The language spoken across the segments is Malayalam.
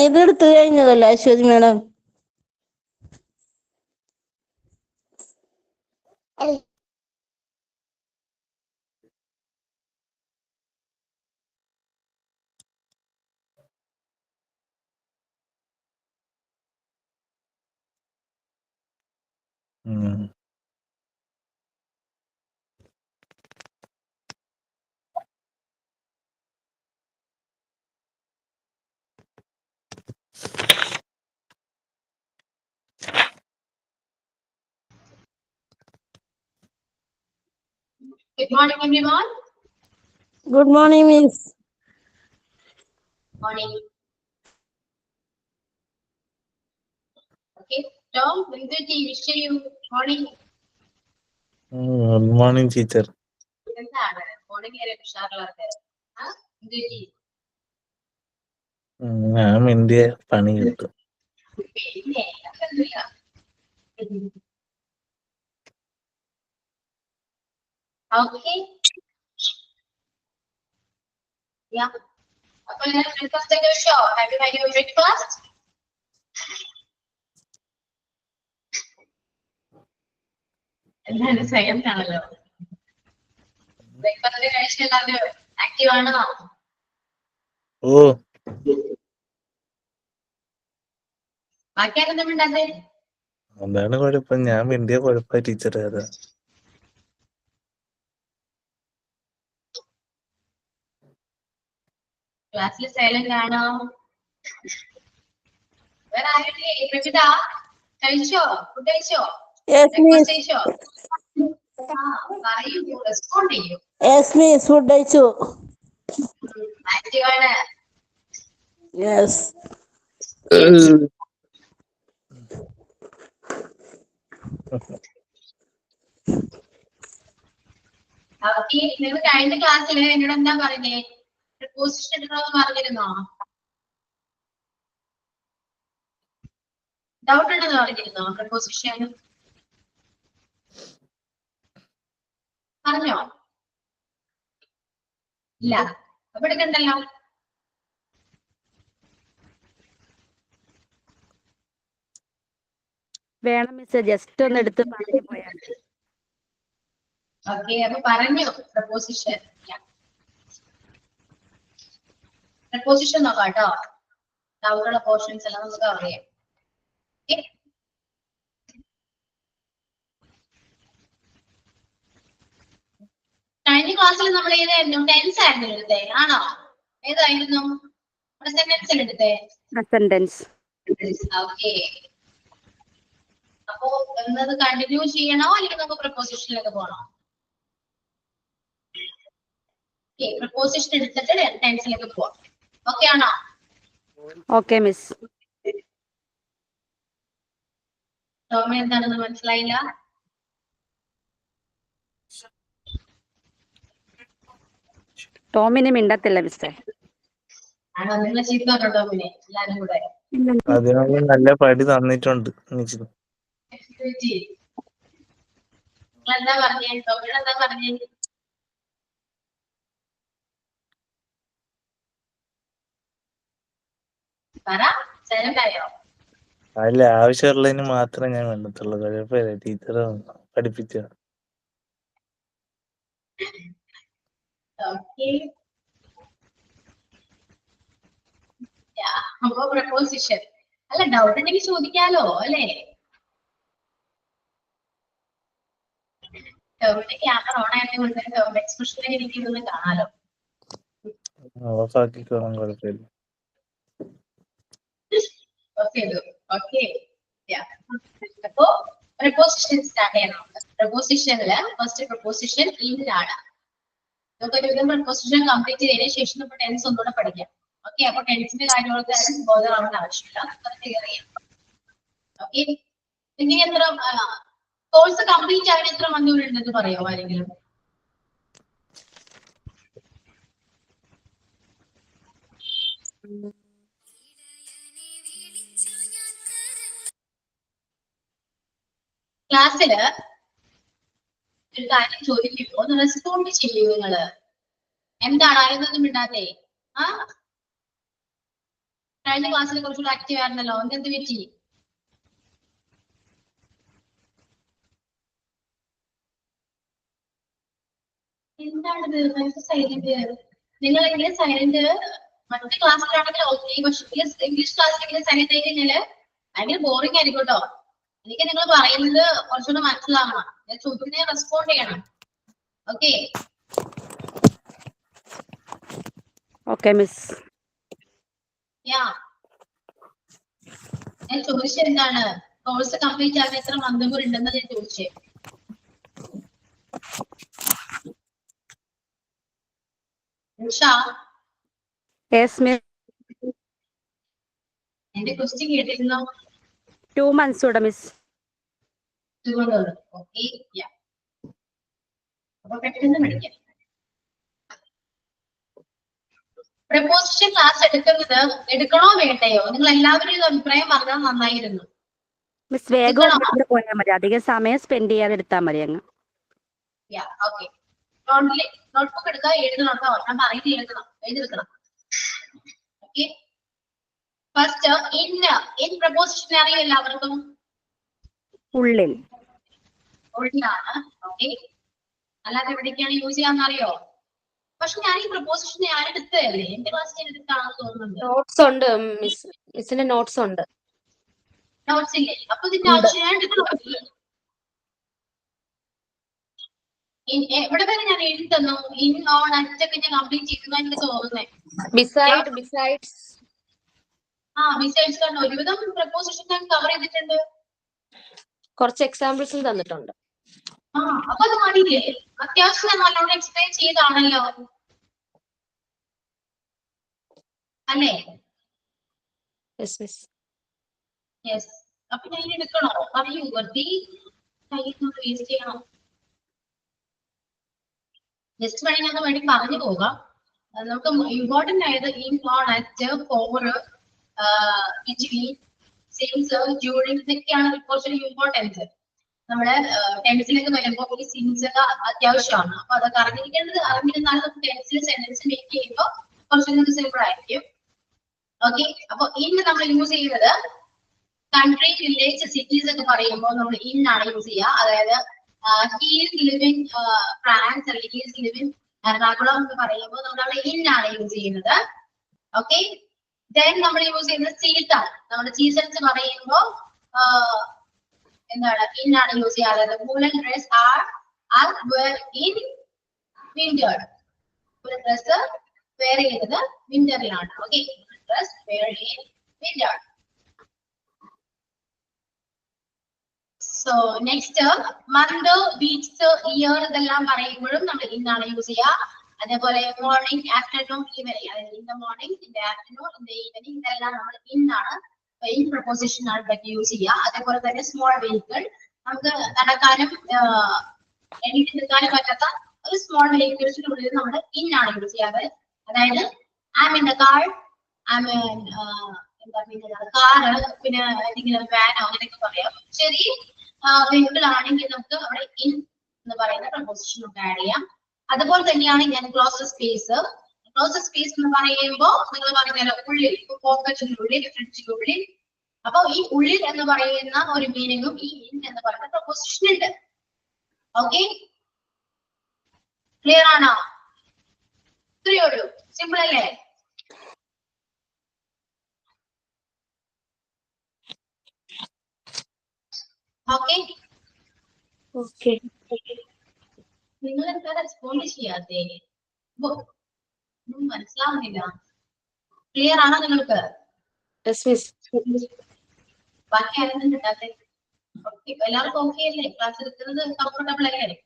ഇതെടുത്തു കഴിഞ്ഞതല്ലേ Aswathy madam? Good morning, everyone. Good morning, Miss. Morning. Okay, Tom, Vinduji, wish you morning. Good morning, teacher. എന്താണ് മോർണിംഗ് വരെ ഉഷാറുള്ളത്? Vinduji. ഞാൻ ഇന്ത്യ പണി കിട്ടും. പിന്നെ അതൊന്നുമില്ല. Okay. Yeah. അപ്പോൾ ഞാൻ breakfast ഒക്കെ കഴിച്ചോ? Have you had your breakfast? എന്താണ് സൈലന്റ് ആണല്ലോ? ബ്രേക്ക്ഫാസ്റ്റ് കഴിച്ച് എല്ലാവരും ആക്റ്റീവ് ആണോ? ഓ, ബാക്കി ആരെന്താ മിണ്ടാത്തെ? അതാണ് കുഴപ്പം. ഞാൻ ഇന്ത്യ കുഴപ്പ ടീച്ചർ. അതാ ക്ലാസ്സിൽ സൈലന്റ് ആണോ? വേറെ ആരുമില്ലേ? പ്രജിത കഴിച്ചോ? ഫുഡ് കഴിച്ചോ? Yes, Miss. കഴിച്ചോ? പറയൂ, റെസ്പോണ്ട് ചെയ്യൂ. Yes, Miss. Food കഴിച്ചു. ആക്റ്റീവ് ആണ്. Yes. നിങ്ങൾ കഴിഞ്ഞ ക്ലാസ്സിൽ എന്നോട് എന്താ പറഞ്ഞേ? പ്രപ്പോസിഷൻ എടുക്കണമെന്ന് പറഞ്ഞിരുന്നോ? ഡൗട്ട് ഉണ്ടെന്ന് പറഞ്ഞിരുന്നോ? പ്രപ്പോസിഷൻ പറഞ്ഞോ? ഇല്ല. അപ്പൊ എടുക്കണ്ടല്ലോ. വേണം മിസ്, ജസ്റ്റ് ഒന്ന് എടുത്ത് പറഞ്ഞു പോയാൽ. ഓക്കെ, അപ്പൊ പറഞ്ഞു പ്രപ്പോസിഷൻ. പ്രപ്പോസിഷൻ നോക്കാം കേട്ടോ. ഡൗട്ടുള്ള പോർഷൻസ് എല്ലാം നമുക്ക് അറിയാം. കഴിഞ്ഞ ക്ലാസ്സിൽ നമ്മൾ ഏതായിരുന്നു? ടെൻസ് ആയിരുന്നു എടുത്തേ, ആണോ? ഏതായിരുന്നു സെന്റൻസിൽ എടുത്തേ? സെന്റൻസ്. ഓക്കെ, അപ്പോ എന്നത് കണ്ടിന്യൂ ചെയ്യണോ അല്ലെങ്കിൽ നമുക്ക് പ്രപ്പോസിഷനിലേക്ക് പോകണോ? പ്രപ്പോസിഷൻ എടുത്തിട്ട് ടെൻസിലേക്ക് പോവാം. ഓക്കെ ആണോ? Okay miss. ടോമി എന്താണെന്ന് മനസ്സിലായില്ല? ടോമിന് മിണ്ടത്തില്ല മിസ്സേ. ആണോ? നിങ്ങൾ ചീത്ത പറഞ്ഞോ ടോമിനെ എല്ലാരും കൂടെ? അതിനൊക്കെ നല്ല പടി തന്നിട്ടുണ്ട്. എന്താ പറഞ്ഞേ? ടോമിനോട് എന്താ പറഞ്ഞേ? പറ, സൈലന്റായോ? അല്ല, ആവശ്യമുള്ളതിന് മാത്രമേ ഞാൻ വേണ്ടത്തുള്ളൂ. കുഴപ്പമില്ല, ടീച്ചർ പഠിപ്പിച്ച. അപ്പൊ പ്രപ്പോസിഷൻ അല്ല, ഡൗട്ട് ഉണ്ടെങ്കിൽ ചോദിക്കാലോ അല്ലേ? ക്യാമറ ഓൺ ആയതുകൊണ്ട് എക്സ്പ്രഷനിലേക്ക് എനിക്കിതൊന്ന് കാണാലോ. ഓഫാക്കിക്കോളാം, കുഴപ്പമില്ല. ഓക്കെ. അപ്പോ പ്രപ്പോസിഷൻ സ്റ്റാർട്ട് ചെയ്യണം. പ്രപ്പോസിഷനില് ഫസ്റ്റ് പ്രപ്പോസിഷൻ ഇതിലാണ്. നമുക്കൊരു വിധം പ്രപ്പോസിഷൻ കംപ്ലീറ്റ് ചെയ്തതിനു ശേഷം നമുക്ക് ടെൻസ് ഒന്നുകൂടെ പഠിക്കാം. ഓക്കെ, അപ്പൊ ടെൻസിന്റെ കാര്യങ്ങളൊക്കെ ബോധം ആവേണ്ട ആവശ്യമില്ല. ക്ലിയർ ചെയ്യാം. ഓക്കെ, ഇനി എത്ര കോഴ്സ് കംപ്ലീറ്റ് ആകാൻ എത്ര മണിക്കൂറുണ്ടെന്ന് പറയുമോ ആരെങ്കിലും? ക്ലാസ്സില് ഒരു കാര്യം ചോദിക്കുമ്പോ ഒന്ന് റെസ്പോണ്ട് ചെയ്യൂ നിങ്ങള്. എന്താണ് ആരെന്നൊന്നും ഇണ്ടാത്തേ? ആ കഴിഞ്ഞ ക്ലാസ്സിൽ കുറച്ചുകൂടെ ആക്റ്റീവ് ആയിരുന്നല്ലോ, എന്ത് പറ്റി? എന്താണിത് സൈലന്റ്? നിങ്ങൾ എങ്ങനെ സൈലന്റ്? മറ്റു ക്ലാസ്സിലാണെങ്കിൽ ഓക്കെ, പക്ഷെ ഇംഗ്ലീഷ് ക്ലാസ്സിലെങ്കിലും സൈലന്റ് ആയി കഴിഞ്ഞാല് ഭയങ്കര ബോറിംഗ് ആയിരിക്കും കേട്ടോ. എനിക്ക് നിങ്ങൾ പറയുന്നത് കുറച്ചുകൂടെ മനസ്സിലാവണം. ഞാൻ ചോദിക്കുന്നതിന് റെസ്പോണ്ട് ചെയ്യണം. Okay okay miss. ഞാൻ ചോദിച്ചത് എന്താണ്? കോഴ്സ് കംപ്ലീറ്റ് ആകാൻ എത്ര മന്തും കൂടി ഉണ്ടെന്ന് ഞാൻ ചോദിച്ചേ. Yes miss. എന്റെ ക്വസ്റ്റ്യൻ കേട്ടിരുന്നോ? 2 months കൂടെ മിസ്. ഓക്കെ അപ്പൊ പെട്ടെന്ന് പഠിക്കാം. പ്രപ്പോസിഷൻ ക്ലാസ് എടുക്കണോ വേണ്ടയോ? നിങ്ങൾ എല്ലാവരും ഇത് അഭിപ്രായം പറഞ്ഞാൽ നന്നായിരുന്നു. മിസ് വേഗം പോയാൽ മതി, അധികം സമയം സ്പെൻഡ് ചെയ്യാതെ എടുത്താൽ മതി അങ്ങ്. ഓക്കെ നോട്ട്ബുക്ക് എടുക്കുക, എഴുതണം കേട്ടോ. ഞാൻ പറയുന്നത് എഴുതെടുക്കണം. ഓക്കെ ഫസ്റ്റ് ഇൻ പ്രപ്പോസിഷൻ അറിയോ എല്ലാവർക്കും? ഉള്ളിൽ. ഉള്ളിലാണ്. ഓക്കെ അല്ലാതെ എവിടേക്കാണ് യൂസ് ചെയ്യാന്ന് അറിയോ? പക്ഷെ ഞാൻ ഈ പ്രപ്പോസിഷൻ ഞാൻ എടുത്തതല്ലേ, എന്റെ ക്ലാസ് ഞാൻ എടുത്താണെന്ന് തോന്നുന്നുണ്ട്. നോട്ട്സ് ഉണ്ട് മിസ്, മിസ്സിന്റെ നോട്ട്സ് ഉണ്ട്. നോട്ട്സ് ഇല്ലേ? അപ്പൊ ഇതിന്റെ ആവശ്യം ഞാൻ എടുക്കണമല്ലോ. എവിടെ വരെ ഞാൻ എഴുതി തന്നു? ഇൻ ഓൺ അറ്റൊക്കെ ഞാൻ കംപ്ലീറ്റ് ചെയ്തു എനിക്ക് തോന്നുന്നേ. ബിസൈഡ്സ് ബിസൈഡ്സ് കണ്ടോ, ഒരുവിധം പ്രപ്പോസിഷൻ ഞാൻ കവർ ചെയ്തിട്ടുണ്ട്. കുറച്ച് എക്സാമ്പിൾസും തന്നിട്ടുണ്ട്. അപ്പൊ അത് മതിയില്ലേ? അത്യാവശ്യം ഞാൻ നല്ലോണം എക്സ്പ്ലെയിൻ ചെയ്താണല്ലോ അല്ലേ? യെസ്. അപ്പൊ ഞാൻ എടുക്കണോ? പറയൂ, വെറുതെ കയ്യിൽ വേസ്റ്റ് ചെയ്യണം. ജസ്റ്റ് വേണ്ടി പറഞ്ഞു പോകാം. നമുക്ക് ഇമ്പോർട്ടന്റ് ആയത് in on at for between since during ഇതൊക്കെയാണ് കുറച്ചൊരു ഇമ്പോർട്ടൻസ്. നമ്മുടെ ടെൻസിലേക്ക് വരുമ്പോൾ ഈ സിൻസ് ഒക്കെ അത്യാവശ്യമാണ്. അപ്പൊ അതൊക്കെ അറിഞ്ഞിരുന്നാലും നമുക്ക് ടെൻസിൽ സെന്റൻസ് മേക്ക് ചെയ്യുമ്പോൾ കുറച്ചുകൂടി സിമ്പിൾ ആയിരിക്കും. ഓക്കെ അപ്പൊ ഇന്ന് നമ്മൾ യൂസ് ചെയ്യുന്നത് കൺട്രി, വില്ലേജ്, സിറ്റീസ് ഒക്കെ പറയുമ്പോൾ നമ്മൾ ഇൻ ആണ് യൂസ് ചെയ്യുക. അതായത് ഹീസ് ലിവിങ് ഫ്രാൻസ് അല്ലെങ്കിൽ ഹീസ് ലിവിങ് എറണാകുളം എന്ന് പറയുമ്പോൾ നമ്മൾ ഇൻ ആണ് യൂസ് ചെയ്യുന്നത്. ഓക്കെ ദെൻ നമ്മൾ യൂസ് ചെയ്യുന്നത് സീസൺ. നമ്മുടെ സീസൺസ് പറയുമ്പോൾ എന്താണ് ഇൻ ആണ് യൂസ് ചെയ്യുക. അതായത് woolen dress are wear in winter. ഒരു ഡ്രസ് വെയർ ചെയ്യുന്നത് വിന്ററിലാണ്. Okay dress wear in winter. So next month, weeks, year ഇതെല്ലാം പറയുമ്പോഴും നമ്മൾ ഇന്നാണ് യൂസ് ചെയ്യുക. അതേപോലെ മോർണിംഗ്, ആഫ്റ്റർനൂൺ, ഈവനിങ്, അതായത് in the morning, in the afternoon, in the evening ഇതെല്ലാം നമ്മൾ ഇന്നാണ് ഇൻ പ്രപ്പോസിഷൻ ആണ് ഇതൊക്കെ യൂസ് ചെയ്യുക. അതേപോലെ തന്നെ സ്മോൾ വെഹിക്കിൾ, നമുക്ക് നടക്കാനും എണീറ്റ് നിൽക്കാനും പറ്റാത്ത ഒരു സ്മോൾ വെഹിക്കിൾസിനുള്ളിൽ നമ്മൾ ഇന്നാണ് യൂസ് ചെയ്യാറ്. അതായത് I mean the car, I mean car, പിന്നെ എന്തെങ്കിലും വാനോ അങ്ങനെയൊക്കെ പറയാം. ചെറിയ വെഹിക്കിൾ ആണെങ്കിൽ നമുക്ക് അവിടെ ഇൻ എന്ന് പറയുന്ന പ്രപ്പോസിഷൻ നമുക്ക് ആഡ് ചെയ്യാം. അതുപോലെ തന്നെയാണ് ഞാൻ ക്ലോസ് സ്പേസ്. ക്ലോസ് സ്പേസ് എന്ന് പറയുമ്പോൾ നിങ്ങൾ പറഞ്ഞാൽ ഉള്ളിൽ, പോക്കറ്റിനുള്ളിൽ, ഫ്രിഡ്ജിനുള്ളിൽ. അപ്പൊ ഈ ഉള്ളിൽ എന്ന് പറയുന്ന ഒരു മീനിങ്ങും ഈ ഇൻ എന്ന് പറയുന്ന പ്രപ്പോസിഷൻ ഉണ്ട്. ഓക്കെ ക്ലിയർ ആണോ? ഇത്രയേ ഉള്ളൂ, സിമ്പിൾ അല്ലേ? ഓക്കെ നിങ്ങൾ എന്താ റെസ്പോണ്ട് ചെയ്യാതെ? മനസ്സിലാവുന്നില്ല. ക്ലിയർ ആണോ നിങ്ങൾക്ക്? ബാക്കി ആരെങ്കിലും കിട്ടാതെ? എല്ലാവർക്കും ഓക്കെ അല്ലേ? ക്ലാസ് എടുക്കുന്നത് കംഫർട്ടബിൾ അല്ലേ?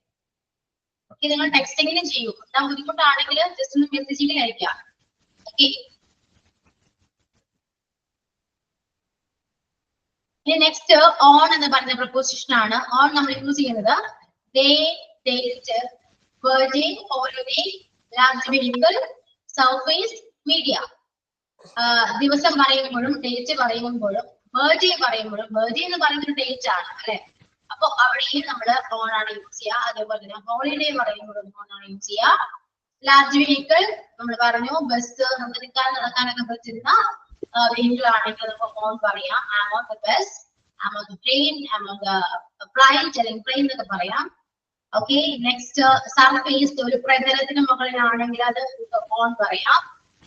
ഓക്കെ നിങ്ങൾ ടെക്സ്റ്റിംഗിലും ചെയ്യൂ. ഞാൻ ബുദ്ധിമുട്ടാണെങ്കിൽ ജസ്റ്റ് ഒന്ന് മെസ്സേജിൽ അയക്കാം. ഓക്കെ നെക്സ്റ്റ് ഓൺ എന്ന് പറയുന്ന പ്രപ്പോസിഷൻ ആണ്. ഓൺ നമ്മൾ യൂസ് ചെയ്യുന്നത് day, date, birthday, holiday, last vehicle, surface, media. ദിവസം പറയുമ്പോഴും ഡേറ്റ് പറയുമ്പോഴും ബർത്ത്ഡേ പറയുമ്പോഴും, ബർത്ത്ഡേ എന്ന് പറയുന്ന ഒരു ഡേറ്റ് ആണ് അല്ലെ? അപ്പൊ അവിടെയും നമ്മൾ ഓൺ ആണ് യൂസ് ചെയ്യുക. അതേപോലെ തന്നെ ഹോളിഡേ പറയുമ്പോൾ ഓൺ ആണ് യൂസ് ചെയ്യുക. ലാർജ് വെഹിക്കിൾ നമ്മൾ പറഞ്ഞു, ബസ് നമുക്ക് നിൽക്കാൻ നടക്കാനൊക്കെ പറ്റുന്ന വെഹിക്കിൾ ആണെങ്കിൽ നമുക്ക് ഓൺ പറയാം. Am on the bus, am on the train, am on the flight അല്ലെങ്കിൽ പ്ലെയിൻ എന്നൊക്കെ പറയാം. ഓക്കെ, നെക്സ്റ്റ് സർഫേസ് ഒരു പ്രതലത്തിന് മുകളിലാണെങ്കിൽ അത് ഓൺ പറയാം.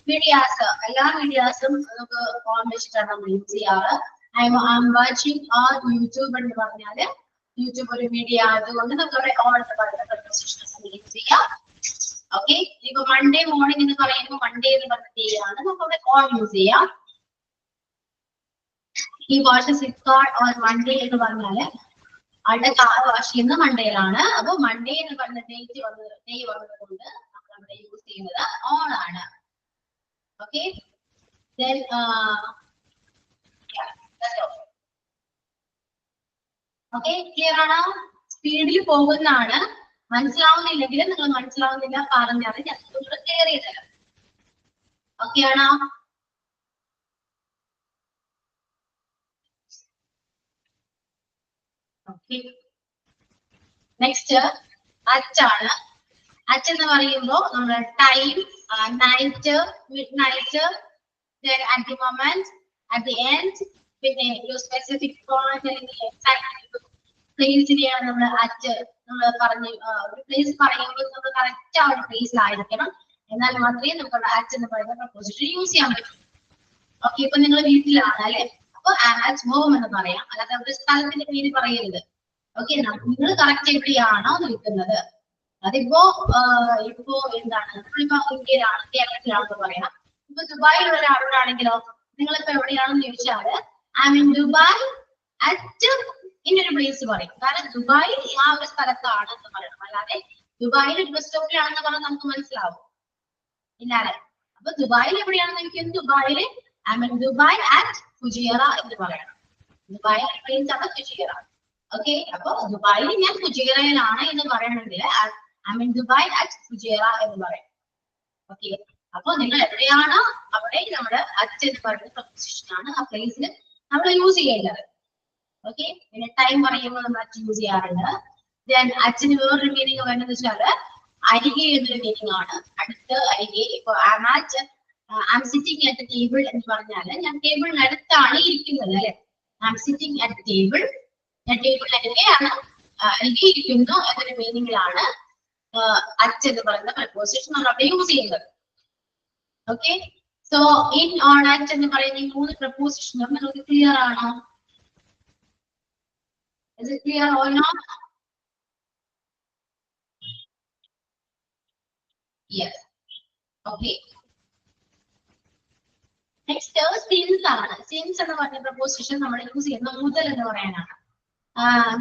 മീഡിയാസ്, എല്ലാ മീഡിയാസും നമുക്ക് ഓൺ വെച്ചിട്ടാണ് നമ്മൾ യൂസ് ചെയ്യാറ്. I am watching on YouTube എന്ന് പറഞ്ഞാല് യൂട്യൂബ് ഒരു മീഡിയ ആയതുകൊണ്ട് നമുക്ക് അവിടെ ഓൺ എന്ന് പറയുന്ന പ്രപ്പോസിഷൻ യൂസ് ചെയ്യാം. ഓക്കെ, ഇപ്പൊ മൺഡേ മോർണിംഗ് എന്ന് പറയുമ്പോൾ മൺഡേ എന്ന് പറഞ്ഞ ഡേ ആണ്, നമുക്ക് അവിടെ ഓൺ യൂസ് ചെയ്യാം. ഈ washes his car on Monday എന്ന് പറഞ്ഞാല് ആളുടെ കാർ വാഷ് ചെയ്യുന്നത് മൺഡേയിലാണ്. അപ്പൊ മൺഡേ എന്ന് പറഞ്ഞ ഡേ വന്നത് കൊണ്ട് നമ്മൾ അവിടെ യൂസ് ചെയ്യുന്നത് ഓൺ ആണ്. ഓക്കെ, then ഓക്കെ, ക്ലിയർ ആണോ? സ്പീഡിൽ പോകുന്നതാണ്. മനസ്സിലാവുന്നില്ലെങ്കിൽ നിങ്ങൾ മനസ്സിലാവുന്നില്ല പറഞ്ഞാൽ ഞാൻ നിങ്ങൾ ക്ലിയർ ചെയ്ത് തരാം. ഓക്കെ ആണോ? ഓക്കെ, നെക്സ്റ്റ് അച്ചാണ്. അച്ച് എന്ന് പറയുമ്പോൾ നമ്മൾ time, night, midnight, at the moment, at the end, പിന്നെ ഒരു സ്പെസിഫിക് പോയിന്റ് അല്ലെങ്കിൽ എക്സാക്ട് പ്ലേസിനെയാണ് നമ്മൾ അറ്റ് നമ്മൾ പറഞ്ഞു. ഒരു പ്ലേസ് പറയുമ്പോൾ നമ്മൾ കറക്റ്റ് ആ ഒരു പ്ലേസിലായിരിക്കണം, എന്നാൽ മാത്രമേ നമുക്ക് അറ്റ് എന്ന് പറയുന്ന പ്രപ്പോസിഷൻ യൂസ് ചെയ്യാൻ പറ്റൂ. ഓക്കെ, ഇപ്പൊ നിങ്ങൾ വീട്ടിലാണ് അല്ലെ, അപ്പൊ അറ്റ് ഹോം എന്ന് പറയാം, അല്ലാതെ ഒരു സ്ഥലത്തിന്റെ പേര് പറയരുത്. ഓക്കെ, നിങ്ങൾ കറക്റ്റ് എവിടെയാണോ നിൽക്കുന്നത്, അതിപ്പോ എന്താണ്, നമ്മളിപ്പോ ഇന്ത്യയിലാണ്, കേരളത്തിലാണെന്ന് പറയാം. ഇപ്പൊ ദുബായിലുള്ള ഒരാളോടാണെങ്കിലോ നിങ്ങളിപ്പോ എവിടെയാണെന്ന് ചോദിച്ചാല് ഐ മീൻ ദുബായ് അറ്റ് ഇന്നൊരു പ്ലേസ് പറയും. കാരണം ദുബായ് ആ ഒരു സ്ഥലത്താണ് എന്ന് പറയണം, അല്ലാതെ ദുബായിൽ ഒരു ബസ് സ്റ്റോപ്പിലാണെന്ന് പറഞ്ഞാൽ നമുക്ക് മനസ്സിലാവും ഇല്ലാതെ. അപ്പൊ ദുബായിൽ എവിടെയാണെന്ന് എനിക്ക് ദുബായില് ഐ മീൻ ദുബായ് അറ്റ് ഫുജിയറ എന്ന് പറയണം. ദുബായ് പ്ലേസ് ആണ് ഫുജിയറ. ഓക്കെ, അപ്പൊ ദുബായിൽ ഞാൻ ഫുജിയറയിലാണ് എന്ന് പറയണമെങ്കിൽ ഐ മീൻ ദുബായ് അറ്റ് ഫുജിയറ എന്ന് പറയും. ഓക്കെ, അപ്പൊ നിങ്ങൾ എവിടെയാണോ അവിടെ നമ്മുടെ അറ്റ് എന്ന് പറയുന്ന പ്രപ്പോസിഷൻ ആണ് ആ പ്ലേസിൽ നമ്മൾ യൂസ് ചെയ്യേണ്ടത്. ഓക്കെ, പിന്നെ ടൈം പറയുമ്പോൾ നമ്മൾ അറ്റ് യൂസ് ചെയ്യാറുണ്ട്. ദെൻ അച്ചിന് വേറൊരു മീനിങ് വരുന്നത് വെച്ചാല് അരികെ എന്നൊരു മീനിങ് ആണ്. അടുത്ത് അരികെ, ഇപ്പൊ ഐ സിറ്റിംഗ് അറ്റ് ടേബിൾ എന്ന് പറഞ്ഞാല് ഞാൻ ടേബിളിനടുത്താണ് ഇരിക്കുന്നത് അല്ലെ. ഐ സിറ്റിംഗ് അറ്റ് ടേബിൾ, ഞാൻ ടേബിളിനടുക്കെയാണ് അരികെ ഇരിക്കുന്നു എന്നൊരു മീനിങ്ങിലാണ് അറ്റ് എന്ന് പറയുന്ന പ്രപ്പോസിഷൻ നമ്മൾ അവിടെ യൂസ് ചെയ്യുന്നത്. Okay, so in, on, at എന്ന് പറയുന്ന ഈ മൂന്ന് പ്രപ്പോസിഷനും നിങ്ങൾക്ക് ക്ലിയർ ആണോ? Is it clear or not? Yes. Okay. Next, since ആണ്. Since എന്ന് പറഞ്ഞ പ്രപ്പോസിഷൻ നമ്മൾ യൂസ് ചെയ്യുന്ന മുതൽ എന്ന് പറയാനാണ്.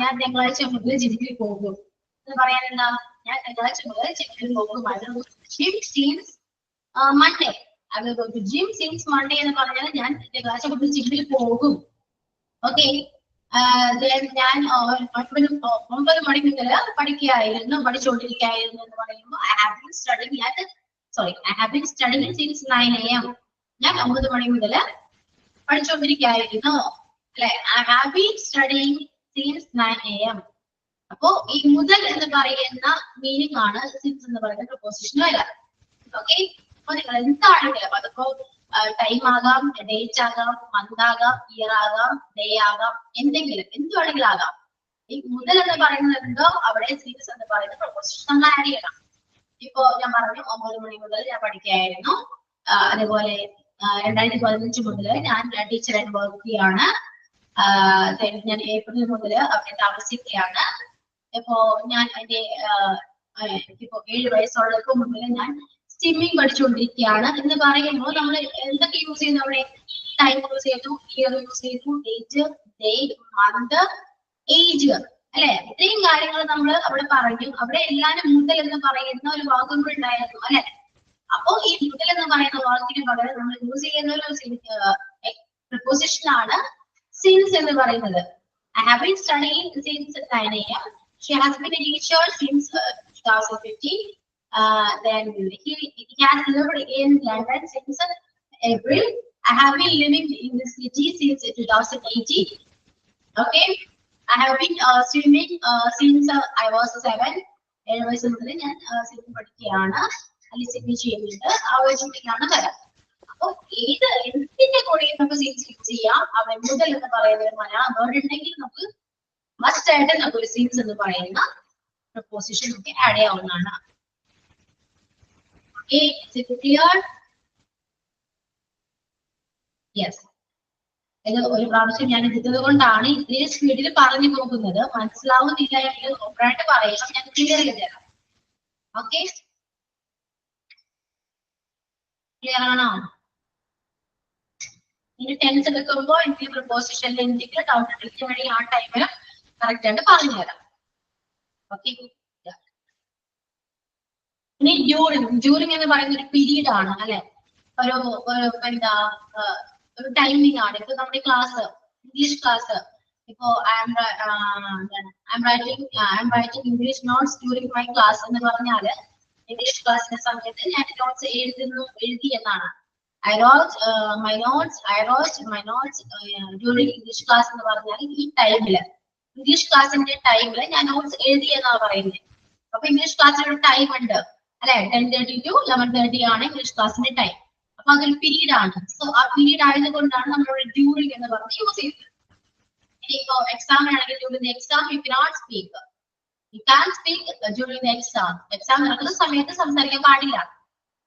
ഞാൻ തിങ്കളാഴ്ച മുതൽ ജിമ്മിൽ പോകും എന്ന് പറയാൻ എന്താ? ഞാൻ തിങ്കളാഴ്ച മുതൽ ജിമ്മിൽ പോകും. Gym since Monday. അത് ജിം സീൻസ് മൺഡേ എന്ന് പറഞ്ഞാൽ ഞാൻ തിങ്കളാഴ്ച മുതൽ ജിമ്മിൽ പോകും. ഓക്കെ, ഞാൻ 9 മണി മുതൽ പഠിച്ചുകൊണ്ടിരിക്കുകയായിരുന്നു എന്ന് പറയുമ്പോൾ I have been studying since 9 AM. ഞാൻ 9 മണി മുതൽ പഠിച്ചുകൊണ്ടിരിക്കുകയായിരുന്നു അല്ലെ. I have been studying since 9 AM. അപ്പോ ഈ മുതൽ എന്ന് പറയുന്ന മീനിങ് ആണ് സിൻസ് എന്ന് പറയുന്ന പ്രപ്പോസിഷൻ വരിക. ഓക്കെ, അപ്പൊ നിങ്ങൾ എന്താണെങ്കിലും അതിപ്പോ ടൈം ആകാം, ഡേറ്റ് ആകാം, മന്ത് ആകാം, ഇയർ ആകാം, ഡേ ആകാം, എന്തെങ്കിലും എന്ത് വേണമെങ്കിലും ആകാം. ഈ മുതൽ എന്ന് പറയുന്നത് എന്തോ അവിടെ സിൻസ് എന്ന് പറയുന്ന പ്രപ്പോസിഷൻ നമ്മൾ ആഡ് ചെയ്യണം. ഇപ്പോ ഞാൻ പറഞ്ഞു 9 മണി മുതൽ ഞാൻ പഠിക്കുകയായിരുന്നു. അതേപോലെ 2015 മുതൽ ഞാൻ ടീച്ചറായിട്ട് വർക്ക് ചെയ്യാണ്. ഞാൻ ഏപ്രിൽ മുതൽ അവിടെ താമസിക്കുകയാണ്. ഇപ്പോ ഞാൻ എന്റെ ഇപ്പോ 7 വയസ്സുള്ളപ്പോ മുതൽ ഞാൻ സ്റ്റിമ്മിങ് പഠിച്ചുകൊണ്ടിരിക്കുകയാണ് എന്ന് പറയുമ്പോൾ നമ്മൾ എന്തൊക്കെ യൂസ് ചെയ്യുന്നു? അവിടെ ടൈം യൂസ് ചെയ്തു, ഇയർ യൂസ് ചെയ്തു, ഡേറ്റ്, ഡേ, മന്ത്, ഏജ് അല്ലെ. ഇത്രയും കാര്യങ്ങൾ നമ്മൾ അവിടെ പറഞ്ഞു. അവിടെ എല്ലാരും മുതൽ എന്ന് പറയുന്ന ഒരു വാക്കും കൂടെ ഉണ്ടായിരുന്നു അല്ലെ. അപ്പോ ഈ മുതൽ എന്ന് പറയുന്ന വാക്കിന് പകരം നമ്മൾ യൂസ് ചെയ്യുന്ന ഒരു preposition ആണ് since എന്ന് പറയുന്നത്. I have been studying since 9 AM. She has been a teacher since 2015. Then he has lived in London since April. I have been living in the city since 2018. Okay. I have been swimming since I was 7. 7 വയസ്സ് മുതൽ ഞാൻ സ്വിമ്മിംഗ് പഠിക്കുകയാണ്, അല്ലെങ്കിൽ സ്വിമ്മിംഗ് ചെയ്യുന്നുണ്ട്. ആ ഒരു ചിന്തയ്ക്കാണ് വരാം. അപ്പൊ ഏത് എന്തിന്റെ കൂടെ നമുക്ക് സീൻസ് യൂസ് ചെയ്യാം? അവൻ മുതൽ എന്ന് പറയുന്ന ഒരു മലയാളം വേർഡ് ഉണ്ടെങ്കിൽ നമുക്ക് മസ്റ്റ് ആയിട്ട് നമുക്ക് ഒരു സീൻസ് എന്ന് പറയുന്ന പ്രപ്പോസിഷൻ നമുക്ക് ആഡ് ചെയ്യാവുന്നതാണ്. Okay, is it clear? Yes. ഇത് ഒരു പ്രാവശ്യം ഞാൻ എടുത്തത് കൊണ്ടാണ് ഇത്രയും സ്പീഡിൽ പറഞ്ഞു പോകുന്നത്. മനസ്സിലാവുന്നില്ല എങ്കിൽ ഓപ്പറായിട്ട് പറയണം, ഞാൻ ക്ലിയർ ചെയ്ത് തരാം. ഓക്കെ, ക്ലിയർ ആണോ? ഇനി ടെൻസ് എടുക്കുമ്പോൾ എനിക്ക് പ്രപ്പോസിഷനിൽ എന്തെങ്കിലും ഡൗട്ട് ഉണ്ടെങ്കിൽ വേണമെങ്കിൽ ആ ടൈമിൽ കറക്റ്റ് ആയിട്ട് പറഞ്ഞു തരാം. ഓക്കെ, ഇനി ഡ്യൂറിങ് എന്ന് പറയുന്ന ഒരു പീരീഡ് ആണ് അല്ലെ, ഒരു എന്താ ഒരു ടൈമിംഗ് ആണ്. ഇപ്പൊ നമ്മുടെ ക്ലാസ്, ഇംഗ്ലീഷ് ക്ലാസ്, ഇപ്പോ I M writing English notes during my class എന്ന് പറഞ്ഞാല് ഇംഗ്ലീഷ് ക്ലാസ്സിന്റെ സമയത്ത് ഞാൻ നോട്ട്സ് എഴുതി എന്നാണ്. I wrote my notes during English class എന്ന് പറഞ്ഞാൽ ഈ ടൈമില്, ഇംഗ്ലീഷ് ക്ലാസ്സിന്റെ ടൈമില് ഞാൻ നോട്ട്സ് എഴുതി എന്നാണ് പറയുന്നത്. അപ്പൊ ഇംഗ്ലീഷ് ക്ലാസ്സിന് ഒരു ടൈം ഉണ്ട് അല്ലെ, 10:30 to 11:30 ആണ് ഇംഗ്ലീഷ് ക്ലാസ്സിന്റെ ടൈം. അപ്പൊ അതൊരു പീരീഡ് ആണ്. സോ ആ പീരീഡ് ആയതുകൊണ്ടാണ് നമ്മൾ ഡ്യൂറിങ് എന്ന് പറഞ്ഞ് യൂസ് ചെയ്യുന്നത്. ഇനിയിപ്പോ എക്സാം ആണെങ്കിൽ during the exam you cannot speak, you can speak during the exam. Exam നടക്കുന്ന സമയത്ത് സംസാരിക്കാൻ പാടില്ല.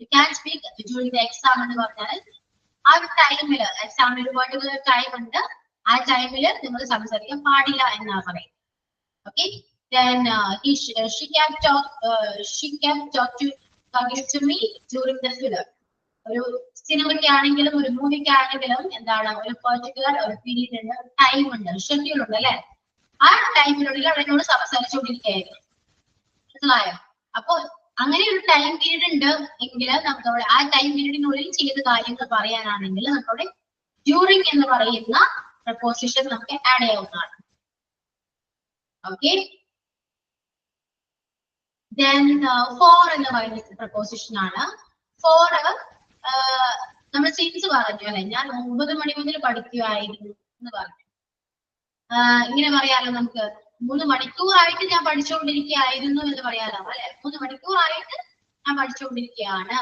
You can speak during the exam എന്ന് പറഞ്ഞാൽ ആ ഒരു ടൈമില്, എക്സാമിന് ഒരു പർട്ടിക്കുലർ ടൈം ഉണ്ട്, ആ ടൈമില് നിങ്ങൾ സംസാരിക്കാൻ പാടില്ല എന്നാണ് പറയുന്നത്. Okay, then she kept talking to me during the film. ഒരു സിനിമയ്ക്ക് ആണെങ്കിലും ഒരു മൂവിക്ക് ആണെങ്കിലും എന്താണ്, ഒരു പർട്ടിക്കുലർ ഒരു പീരീഡ് ഉണ്ട്, ടൈം ഉണ്ട്, ഷെഡ്യൂൾ ഉണ്ട് അല്ലെ. ആ ടൈമിനുള്ളിൽ അവരോട് സംസാരിച്ചുകൊണ്ടിരിക്കുകയായിരുന്നു. മനസ്സിലായോ? അപ്പൊ അങ്ങനെ ഒരു ടൈം പീരീഡ് ഉണ്ട് എങ്കിൽ നമുക്ക് ആ ടൈം പീരീഡിനുള്ളിൽ ചെയ്ത കാര്യങ്ങൾ പറയാനാണെങ്കിൽ നമ്മുടെ ഡ്യൂറിങ് എന്ന് പറയുന്ന പ്രപ്പോസിഷൻ നമുക്ക് ആഡ് ചെയ്യാവുന്നതാണ്. ഓക്കെ, then for എന്ന് പറയുന്ന പ്രപ്പോസിഷൻ ആണ്. for നമ്മൾ സീൻസ് പറഞ്ഞു അല്ലെ, ഞാൻ 9 മണി മുതൽ പഠിക്കുമായിരുന്നു എന്ന് പറഞ്ഞു. ഇങ്ങനെ പറയാലോ, നമുക്ക് 3 മണിക്കൂറായിട്ട് ഞാൻ പഠിച്ചുകൊണ്ടിരിക്കുകയായിരുന്നു എന്ന് പറയാലോ അല്ലെ. 3 മണിക്കൂറായിട്ട് ഞാൻ പഠിച്ചുകൊണ്ടിരിക്കുകയാണ്.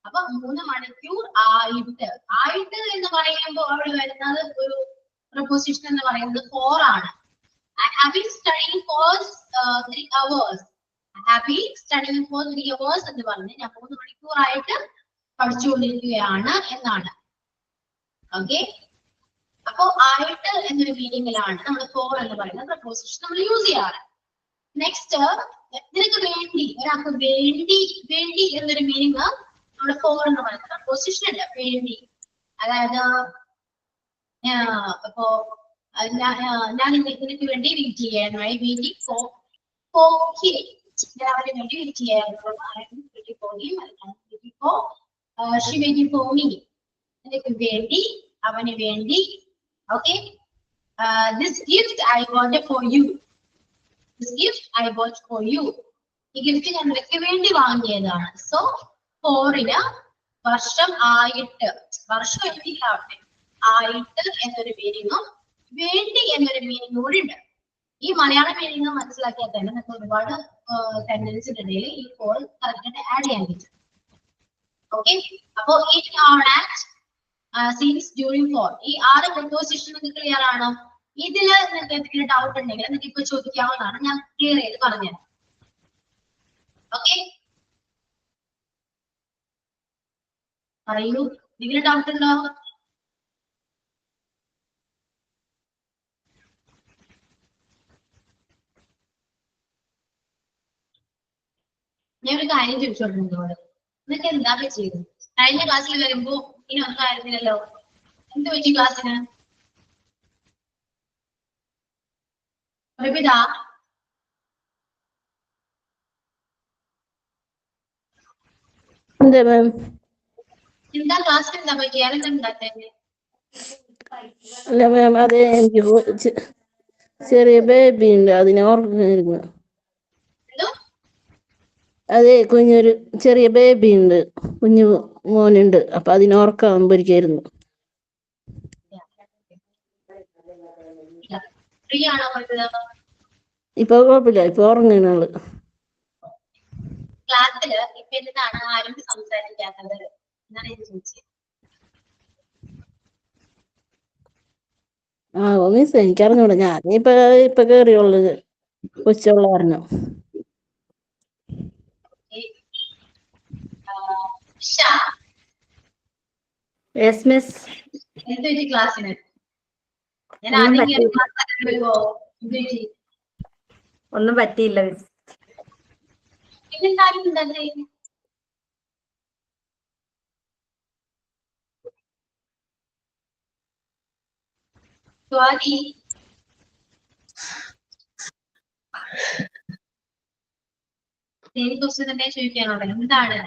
അപ്പൊ 3 മണിക്കൂർ ആയിട്ട് എന്ന് പറയുമ്പോൾ അവിടെ വരുന്നത് ഒരു പ്രപ്പോസിഷൻ എന്ന് പറയുന്നത് for ആണ്. I have been studying for 3 hours. I have been studying for 3 hours എന്ന് പറഞ്ഞ് ഞാൻ 3 മണിക്കൂറായിട്ട് പഠിച്ചുകൊണ്ടിരിക്കുകയാണ് എന്നാണ്. ഓക്കെ, അപ്പോ ആയിട്ട് എന്നൊരു മീനിങ്ങിലാണ് നമ്മൾ for എന്ന് പറയുന്ന പ്രപ്പോസിഷൻ നമ്മൾ യൂസ് ചെയ്യാറ്. നെക്സ്റ്റ്, നിനക്ക് വേണ്ടി, ഒരാൾക്ക് വേണ്ടി എന്നൊരു മീനിങ് നമ്മുടെ for എന്ന് പറയുന്ന പ്രപ്പോസിഷൻ ഉണ്ട്. വേണ്ടി, അതായത് ഇപ്പോ ഞാൻ നിനക്ക് വേണ്ടി വെയിറ്റ് ചെയ്യാനായി, വെയിറ്റിംഗ് for him, ഞാൻ അവന് വേണ്ടി വെയിറ്റ് ചെയ്യായിരുന്നു. she waiting for me, നിനക്ക് വേണ്ടി, അവന് വേണ്ടി. Okay, this gift I bought for you, this gift I bought for you, ഈ ഗിഫ്റ്റ് ഞാൻ നിനക്ക് വേണ്ടി വാങ്ങിയതാണ്. സോ ഫോറിന് വർഷം ആയിട്ട്, വർഷം എന്തിലാവട്ടെ, ആയിട്ട് എന്നൊരു മീനിങ്ങും വേണ്ടി എന്നൊരു മീനിങ്ങും കൂടി ഉണ്ട്. ഈ മലയാള മീനിങ് മനസ്സിലാക്കിയാൽ തന്നെ നമുക്ക് ഒരുപാട് സെന്റൻസിന്റെ ഇടയിൽ ഈ ഫോർ കറക്റ്റായിട്ട് ആഡ് ചെയ്യാൻ പറ്റും. ഓക്കെ, അപ്പോ it on at since during for, ഈ 6 പ്രപ്പോസിഷൻ നിങ്ങൾക്ക് ക്ലിയർ ആണോ? ഇതില് നിങ്ങൾക്ക് എന്തെങ്കിലും ഡൗട്ട് ഉണ്ടെങ്കിൽ നിങ്ങൾക്ക് ഇപ്പൊ ചോദിക്കാവുന്നതാണ്, ഞാൻ ക്ലിയർ ചെയ്ത് പറഞ്ഞുതരാം. ഓക്കെ, പറയൂ, എന്തെങ്കിലും ഡൗട്ട് ഉണ്ടോ? ഞാൻ ഒരു കാര്യം ചോദിച്ചോണ്ടിരുന്നോട്, നിങ്ങൾക്ക് എന്താ ചെയ്തു? കഴിഞ്ഞ ക്ലാസ്സിൽ വരുമ്പോ ഇനി ഒന്നും ആയിരുന്നില്ലല്ലോ, എന്ത് പറ്റി ക്ലാസ്സിന്? എന്താ ക്ലാസ്സിൽ എന്താ പറ്റി? അതെന്താ ഉണ്ടാത്തേ? അല്ല മാം, അതെ, എനിക്ക് ചെറിയ ബേബി ഉണ്ട്, അതിനെ ഓർമ്മയിരുന്നു. അതെ, കുഞ്ഞൊരു ചെറിയ ബേബി ഉണ്ട്, കുഞ്ഞു മോനുണ്ട്, അപ്പൊ അതിനെ ഓർക്കാൻ പോയിരിക്കായിരുന്നു. ഫ്രീ ആണോ പഠിച്ചത്? ഇപ്പൊ കുഴപ്പമില്ല, ഇപ്പൊ ഉറങ്ങുന്ന ആള്. ക്ലാസ്സില് ഇപ്പൊ എന്താണ് ആരും സംസാരിക്കാത്തത് എന്നാണ് ഞാൻ ചോദിച്ചത്. മിസ് എനിക്കറിഞ്ഞൂടാ, ഞാനിപ്പോ കേറിയുള്ളത് കൊച്ചുള്ള കാരണം. Yes miss. എന്തൊരു ക്ലാസ്സിന് ഞാൻ ഒന്നും ആദ്യം പറ്റിയില്ല. ക്ലാസ് വരുമോ? ഒന്നും പറ്റിയില്ല മിസ്. പിന്നെന്തായാലും ഉണ്ടല്ലേ സ്വാതി. ക്വസ്റ്റ്യൻ തന്നെ ചോദിക്കാനുള്ളത് എന്താണ്?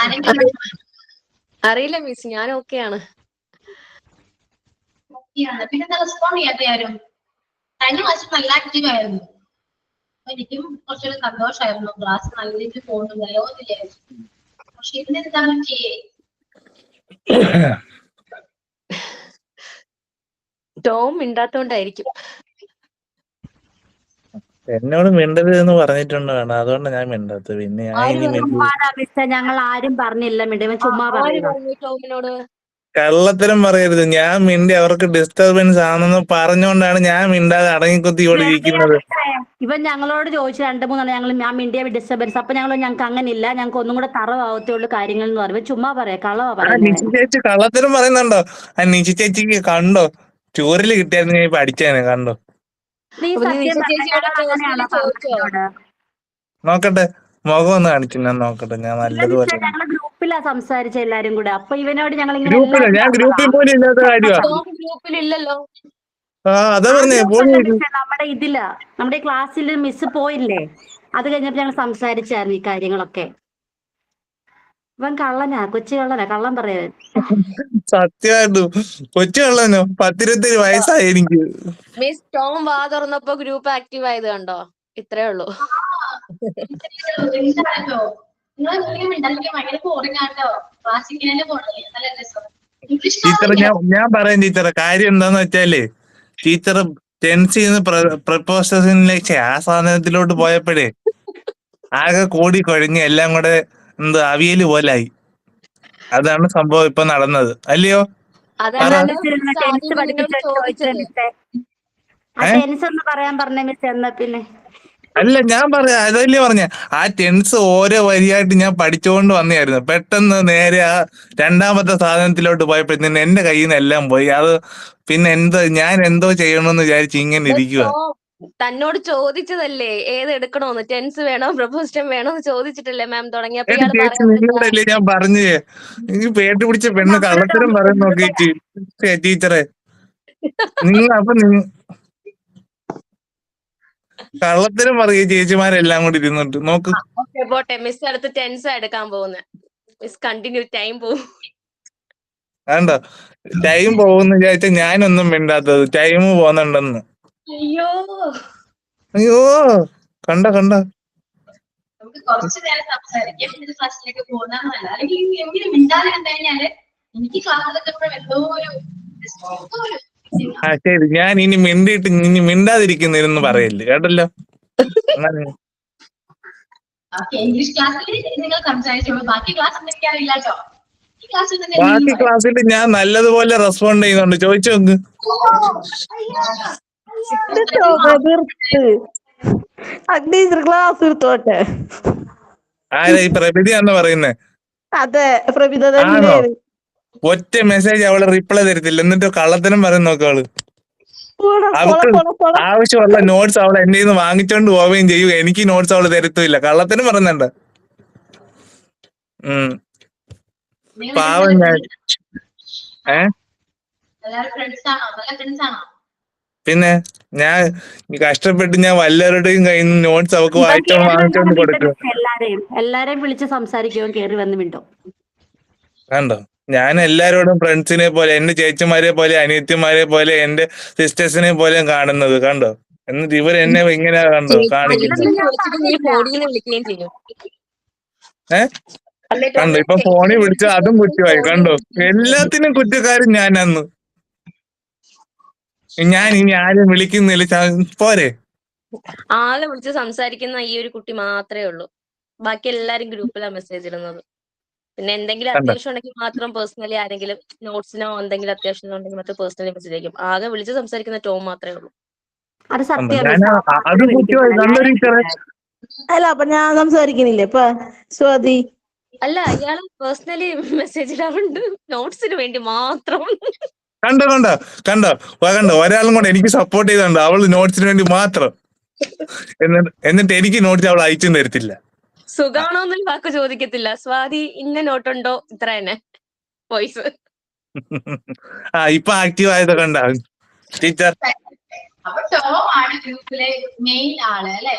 ആരെങ്കിലും അറിയില്ല മിസ്, ഞാൻ ഓക്കെയാണ്. പിന്നെന്താ റെസ്പോണ്ട് ചെയ്യാത്ത ആരും? കഴിഞ്ഞ ക്ലാസ് നല്ല ആക്റ്റീവ് ആയിരുന്നു. എനിക്കും കുറച്ചൊരു സന്തോഷമായിരുന്നു, ക്ലാസ് നല്ല രീതിയിൽ പോകുന്നുണ്ടല്ലോ എന്ന് വിചാരിച്ചു. പക്ഷെ ഇതിനെന്താ പറ്റിയേ? ടോം മിണ്ടാത്തോണ്ടായിരിക്കും. എന്നോട് മിണ്ടരുത് എന്ന് പറഞ്ഞിട്ടുണ്ട് വേണം, അതുകൊണ്ടാണ് ഞാൻ മിണ്ടാത്തത്. പിന്നെ ഞാൻ ആര് ഇനി പറഞ്ഞു? ചുമ്മാതാ മിസ്സേ, ഞങ്ങൾ ആരും പറഞ്ഞില്ല മിണ്ടിവൻ ചുമ്മാ ആര് പറയുക. പറഞ്ഞു ടോമിനോട്? കള്ളത്തരം പറയരുത്. ഞാൻ മിണ്ടി അവർക്ക് ഡിസ്റ്റർബൻസ് ആണെന്ന് പറഞ്ഞുകൊണ്ടാണ് ഞാൻ മിണ്ടാതെ അടങ്ങിക്കുത്തി ഇവിടെ ഇരിക്കുന്നത്. ഇവൻ ഞങ്ങളോട് ചോദിച്ചു 2-3 ഞങ്ങൾ ഞാൻ മിണ്ടിയ ഡിസ്റ്റർബൻസ്. അപ്പൊ ഞങ്ങൾക്ക് അങ്ങനെ ഇല്ല, ഞങ്ങൾക്ക് ഒന്നും കൂടെ തറവാകത്തേ ഉള്ളൂ കാര്യങ്ങൾ എന്ന് പറയും. ചുമ്മാ പറയാ, കളവാ ആ പറയുന്നത്. നിശി ചേച്ചി കള്ളത്തരം പറയുന്നുണ്ടോ? ആ നിശി ചേച്ചിക്ക് കണ്ടോ, ചൂരിൽ കിട്ടിയായിരുന്നു ഞാൻ ഇപ്പൊ അടിച്ചേനെ. കണ്ടോ? നീ അപ്പൊ നീ സത്യം നിശ പറഞ്ഞ ചേച്ചിയോട് ഞങ്ങൾ പേഴ്സണലി അങ്ങനെയാണോ ചോദിച്ചോ? പറഞ്ഞോട്? നോക്കട്ടെ, മുഖം ഒന്ന് കാണിച്ചു ഞാൻ നോക്കട്ടെ. ഞാൻ ഇല്ല മിസ്സേ, നല്ലതുപോലെ ഞങ്ങള് ഗ്രൂപ്പിലാ സംസാരിച്ച എല്ലാരും കൂടെ. അപ്പൊ ഇവനോട് ഞങ്ങൾ ഇങ്ങനെ ഗ്രൂപ്പിലോ? എല്ലാരും ഞാൻ പറഞ്ഞതാ. ഗ്രൂപ്പിൽ പോലും ഇല്ലാത്ത കാര്യമാ. ടോം ഗ്രൂപ്പിലില്ലല്ലോ. അതാ ആ പറഞ്ഞേ ഗ്രൂപ്പല്ല പോയി. മിസ്സേ, നമ്മുടെ ക്ലാസ്സിൽ മിസ് പോയില്ലേ, അത് കഴിഞ്ഞപ്പോ ഞങ്ങൾ സംസാരിച്ചായിരുന്നു ഈ കാര്യങ്ങളൊക്കെ. ഇവൻ കള്ളനാ, കൊച്ചു കള്ളനാ, കള്ളം പറയാൻ. സത്യമായിട്ടും കൊച്ചു കള്ളനോ? 10-27 വയസ്സായി എനിക്ക്. മിസ് ടോം വാ തുറന്നപ്പോ ഗ്രൂപ്പ് ആക്റ്റീവ് ആയത് കണ്ടോ? ഇത്രേ ഉള്ളൂ. എന്താണല്ലോ നിങ്ങൾ ഉണ്ടെങ്കിൽ ഭയങ്കര ബോറിംഗ് ആട്ടോ. ക്ലാസ്സിക്കലിന്റെ പോണല്ലേ നല്ല രസം. ഇംഗ്ലീഷ് ടീച്ചർ, ക്ലാസ് ഞാൻ പറയാം ടീച്ചറെ. കാര്യം എന്താന്ന് വെച്ചാല്, ടീച്ചർ ടെൻസിന്ന് പ്രപ്പോസേഷനിലേക്ക് ആ സാധനത്തിലോട്ട് പോയപ്പോഴേ ആകെ കൂടി കുഴഞ്ഞ് എല്ലാം കൂടെ അവിയല് പോലായി. അതാണ് സംഭവം ഇപ്പൊ നടന്നത്, അല്ലയോ? പറ. അതല്ലല്ലോ ടെൻസ് മിസ് ആദ്യമേ നിന്നോട് പഠിപ്പിച്ച ചോദിച്ച ചോദിച്ചത്. മിസ്സേ, ആ ഏ ടെൻസ് ഒന്ന് പറയാൻ പറഞ്ഞ മിസ്. എന്നാ പിന്നെ അല്ല, ഞാൻ പറയാ, അതല്ലേ പറഞ്ഞ. ആ ടെൻസ് ഓരോ വരിയായിട്ട് ഞാൻ പഠിച്ചുകൊണ്ട് വന്നായിരുന്നു. പെട്ടെന്ന് നേരെ ആ രണ്ടാമത്തെ സാധനത്തിലോട്ട് പോയപ്പോഴത്തേന് എന്റെ കയ്യിൽ നിന്ന് എല്ലാം പോയി. അത് പിന്നെ ഞാൻ എന്തോ ചെയ്യണമെന്ന് വിചാരിച്ച് ഇങ്ങനെ മിസ് ഇരിക്കുക. ടോം തന്നോട് ചോദിച്ചതല്ലേ ഏത് എടുക്കണോന്ന്, ടെൻസ് വേണോ പ്രൊപ്പോസിഷൻ വേണോന്ന് ചോദിച്ചിട്ടല്ലേ മാം തുടങ്ങിയപ്പോ എടി ഇയാൾ ചേച്ചി, പറയാതിരുന്ന. നിങ്ങളോടല്ലേ ഞാൻ പറഞ്ഞേ, എനിക്ക് പേട്ട് പിടിച്ച പെണ്ണ് നമ്മുടെ കള്ളത്തരം ടോമിക്ക് പറയുന്ന എന്ത് നോക്കിച്ച്. ടീച്ചറെ, അപ്പൊ നിങ്ങൾ കള്ളത്തരം പറയുക ചേച്ചിമാരെല്ലാം കൂടി ഇരുന്നിട്ട് നോക്ക്. ഓക്കെ പോട്ടെ, മിസ് അടുത്ത് ടെൻസ് എടുക്കാൻ പോകുന്നത്. മിസ് കണ്ടിന്യൂ, ടൈം പോവും. വേണ്ട, ടൈം പോകുന്ന വിചാരിച്ചാൽ ഞാനൊന്നും മിണ്ടാത്തത്. ടൈം പോകുന്നുണ്ടെന്ന്. അയ്യോ, അയ്യോ, കണ്ട നമുക്ക് കുറച്ച് നേരം സംസാരിക്കാം, എന്നിട്ട് ക്ലാസ്സിലേക്ക് പോകുന്നതല്ല. അല്ലെങ്കിൽ എങ്കിലും മിണ്ടാതെ കണ്ടു കഴിഞ്ഞാല് എനിക്ക് ക്ലാസ്സിലൊക്കെ എന്തോ ഒരു ആ ശരി, ഞാൻ ഇനി മിണ്ടാതിരിക്കുന്നിരുന്ന് പറയല്ലേ, കേട്ടല്ലോ. ഇംഗ്ലീഷ് ക്ലാസ്സിൽ നിങ്ങൾ സംസാരിച്ചോളൂ, ബാക്കി ക്ലാസ് എനിക്ക് അറിയില്ല കേട്ടോ. ഈ ക്ലാസ്സിൽ തന്നെ ബാക്കി എന്തെങ്കിലും പറയാം. ക്ലാസ്സിൽ ഞാൻ നല്ലതുപോലെ റെസ്പോണ്ട് ചെയ്യുന്നുണ്ട്, ചോദിച്ചു നോക്ക്. ടീച്ചർ ക്ലാസ് എടുത്തോട്ടെ. ആരാ ഈ പ്രഭിതിയാന്ന് പറയുന്നേ? അതെ, പ്രഭിത ആണോ? തന്നെയാണ്. ഒറ്റ മെസ്സേജ് അവള് റിപ്ലൈ തരത്തില്ല, എന്നിട്ട് കള്ളത്തരം പറയുന്ന നോക്കാള്. അവൾക്ക് ആവശ്യമുള്ള നോട്ട്സ് അവൾ എന്റെ നിന്ന് വാങ്ങിച്ചോണ്ട് പോവുകയും ചെയ്യും. എനിക്ക് നോട്ട്സ് അവള് തരത്തുമില്ല. കള്ളത്തരം പറയുന്നുണ്ട്. നിങ്ങൾ പാവം ഞാൻ. എല്ലാവരും ഫ്രണ്ട്സ് ആണോ? നല്ല ഫ്രണ്ട്സ് ആണോ? പിന്നെ ഞാൻ കഷ്ടപ്പെട്ട് ഞാൻ വല്ലവരുടെയും കയ്യിൽ നിന്ന് നോട്ട്സ് അവൾക്ക് ഇവൻ കേറി വാങ്ങിച്ചോണ്ട് വന്നിട്ട് കൊടുക്കും. മിസ് എല്ലാരെയും വിളിച്ച് സംസാരിക്കും, കേറി വന്ന് മിണ്ടും. കണ്ടോ, ഞാൻ എല്ലാരോടും ഫ്രണ്ട്സിനെ പോലെ, എന്റെ ചേച്ചിമാരെ പോലെ, അനിയത്തിമാരെ പോലെ, എന്റെ സിസ്റ്റേഴ്സിനെ പോലെ കാണുന്നത്. കണ്ടോ, എന്നിട്ട് ഇവർ എന്നെ ഇങ്ങനെ കണ്ടോ കാണിക്കുന്നത്. അല്ലെന്ന് ഞാൻ വിളിച്ചിട്ട് നീ പറഞ്ഞില്ല. ഫോണിൽ വിളിക്കുകയും ചെയ്യും. അല്ലേ കണ്ടോ, ടോമി? ഇപ്പൊ ഫോണിൽ വിളിച്ച അതും കുറ്റമായി. കണ്ടോ, ഫോണിൽ എല്ലാത്തിനും കുറ്റക്കാരൻ ഞാൻ അന്ന്. ഞാൻ ഇനി ആരും വിളിക്കുന്നില്ല. പോരെ. ആളെ വിളിച്ച് സംസാരിക്കുന്ന ഈ ഒരു കുട്ടി മാത്രമേ ഉള്ളൂ. ബാക്കി എല്ലാരും ഗ്രൂപ്പിലാണ് മെസ്സേജ് ഇടുന്നത്. പിന്നെ എന്തെങ്കിലും കണ്ടോ? അത്യാവശ്യം ഉണ്ടെങ്കിൽ മാത്രം പേഴ്സണലി ആരെങ്കിലും നോട്ട്സിനോ എന്തെങ്കിലും അത്യാവശ്യം ഉണ്ടെങ്കിൽ മാത്രം പേഴ്സണലി മെസ്സേജ് അയക്കും. ആകെ വിളിച്ച് സംസാരിക്കുന്ന ടോം മാത്രമേ ഉള്ളൂ. അത് കണ്ടോ? സത്യം ഞാൻ മിസ്. അത് കുറ്റമായി. കണ്ടോ ടീച്ചറെ? അല്ല അപ്പൊ ഞാൻ സംസാരിക്കുന്നില്ലേ ഇപ്പൊ സ്വാതി? അല്ല, അയാള് പേഴ്സണലി മെസ്സേജ് ഇടാറുണ്ട് നോട്ട്സിന് വേണ്ടി മാത്രം. കണ്ടോ കണ്ടോ കണ്ടോ കണ്ടോ? ഒരാളും കൂടെ എനിക്ക് സപ്പോർട്ട് ചെയ്തുണ്ട്. അവള് നോട്ട്സിന് വേണ്ടി മാത്രം. എന്നിട്ട് എനിക്ക് നോട്ട്സ് അവൾ അയച്ചും തരത്തില്ല. സുഖാണോ എന്നൊരു വാക്ക് ചോദിക്കത്തില്ല. സ്വാതി ഇന്ന നോട്ടുണ്ടോ, ഇത്ര തന്നെ വോയിസ്. ഇപ്പൊ ആക്റ്റീവ് ആയത് കണ്ട ടീച്ചർ. അപ്പൊ ടോം ആണ് ഗ്രൂപ്പിലെ മെയിൻ ആള് അല്ലെ?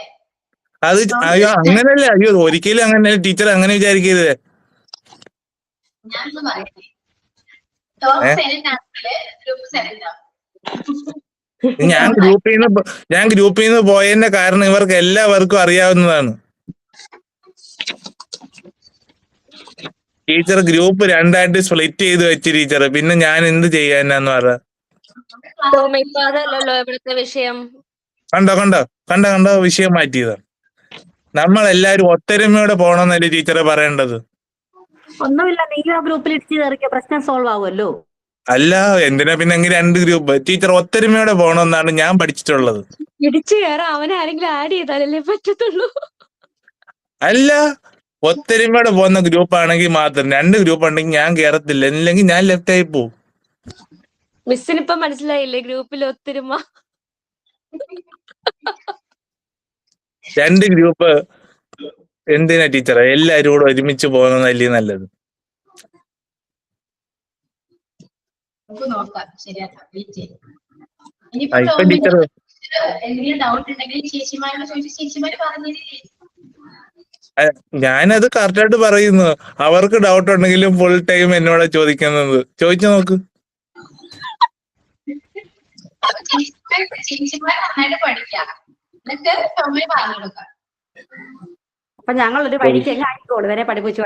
അത് അയ്യോ അങ്ങനല്ല. അയ്യോ ഒരിക്കലും അങ്ങനെ ടീച്ചർ അങ്ങനെ വിചാരിക്കരുത്. ഞാനൊന്ന് പറയട്ടെ. ടോം ഏ? സെലന്റ് ആണെങ്കില് ഗ്രൂപ്പ് സെലന്റ് ആവും. ഞാൻ ഗ്രൂപ്പിൽ നിന്ന് പോയതിന്റെ കാരണം ഇവർക്ക് എല്ലാവർക്കും അറിയാവുന്നതാണ്. ടീച്ചർ ഗ്രൂപ്പ് രണ്ടായിട്ട് സ്പ്ലിറ്റ് ചെയ്ത് വെച്ച് ടീച്ചർ. പിന്നെ ഞാൻ എന്ത് ചെയ്യാനാന്ന് പറ. ടോം ഇപ്പൊ അതല്ലല്ലോ ഇവിടുത്തെ വിഷയം. കണ്ടോ വിഷയം മാറ്റിയത്. നമ്മളെല്ലാരും ഒത്തൊരുമയോടെ പോണമെന്നല്ലേ ടീച്ചറെ പറയേണ്ടത്. ഒന്നുമില്ല, നീ ആ ഗ്രൂപ്പിൽ ഇടിച്ചു കയറിയ പ്രശ്നം സോൾവ് ആവുമല്ലോ. അല്ല എന്തിനാ പിന്നെ എങ്ങനെ 2 ഗ്രൂപ്പ്? ടീച്ചർ ഒത്തൊരുമയോടെ പോണമെന്നാണ് ഞാൻ പഠിച്ചിട്ടുള്ളത്. ഇടിച്ചു കയറാൻ അവനെ ആരെങ്കിലും ആഡ് ചെയ്താലല്ലേ പറ്റത്തുള്ളൂ. അല്ല ഒത്തൊരുമയോടെ പോകുന്ന ഗ്രൂപ്പ് ആണെങ്കിൽ മാത്രം. 2 ഗ്രൂപ്പ് ഉണ്ടെങ്കിൽ ഞാൻ കേറത്തില്ല. ഇല്ലെങ്കിൽ ഞാൻ ലെഫ്റ്റ് ആയി പോകും. മിസ്സിനിപ്പം മനസ്സിലായില്ലേ ഗ്രൂപ്പിൽ ഒത്തൊരുമ? 2 ഗ്രൂപ്പ് എന്തിനാ ടീച്ചറെ? എല്ലാരും കൂടെ ഒരുമിച്ച് പോകുന്നതല്ലേ നല്ലത്. നമുക്ക് നോക്കാം, ശരിയാക്കാം. വെയിറ്റ് ചെയ്യും. ഇനിയിപ്പോ ഇപ്പൊ ടോമിന് ടീച്ചർ എന്തെങ്കിലും ഡൗട്ട് ഉണ്ടെങ്കിൽ ചേച്ചിമാരോട് ചോദിച്ച് ചേച്ചിമാര് പറഞ്ഞില്ലേ? ഞാനത് കറക്റ്റായിട്ട് പറയുന്നു. അവർക്ക് ഡൗട്ട് ഉണ്ടെങ്കിലും ഫുൾ ടൈം എന്നോട് ചോദിക്കുന്നത്. ചോദിച്ചു നോക്ക്. അപ്പൊ ചേച്ചിമാര് നന്നായിട്ട് പഠിക്കാം, എന്നിട്ട് ടോമിന് പറഞ്ഞു കൊടുക്കാം. അപ്പൊ ഞങ്ങൾ ഒരു വഴിക്ക് എങ്ങനെ ആയിക്കോളൂ വരെ പഠിപ്പിച്ച്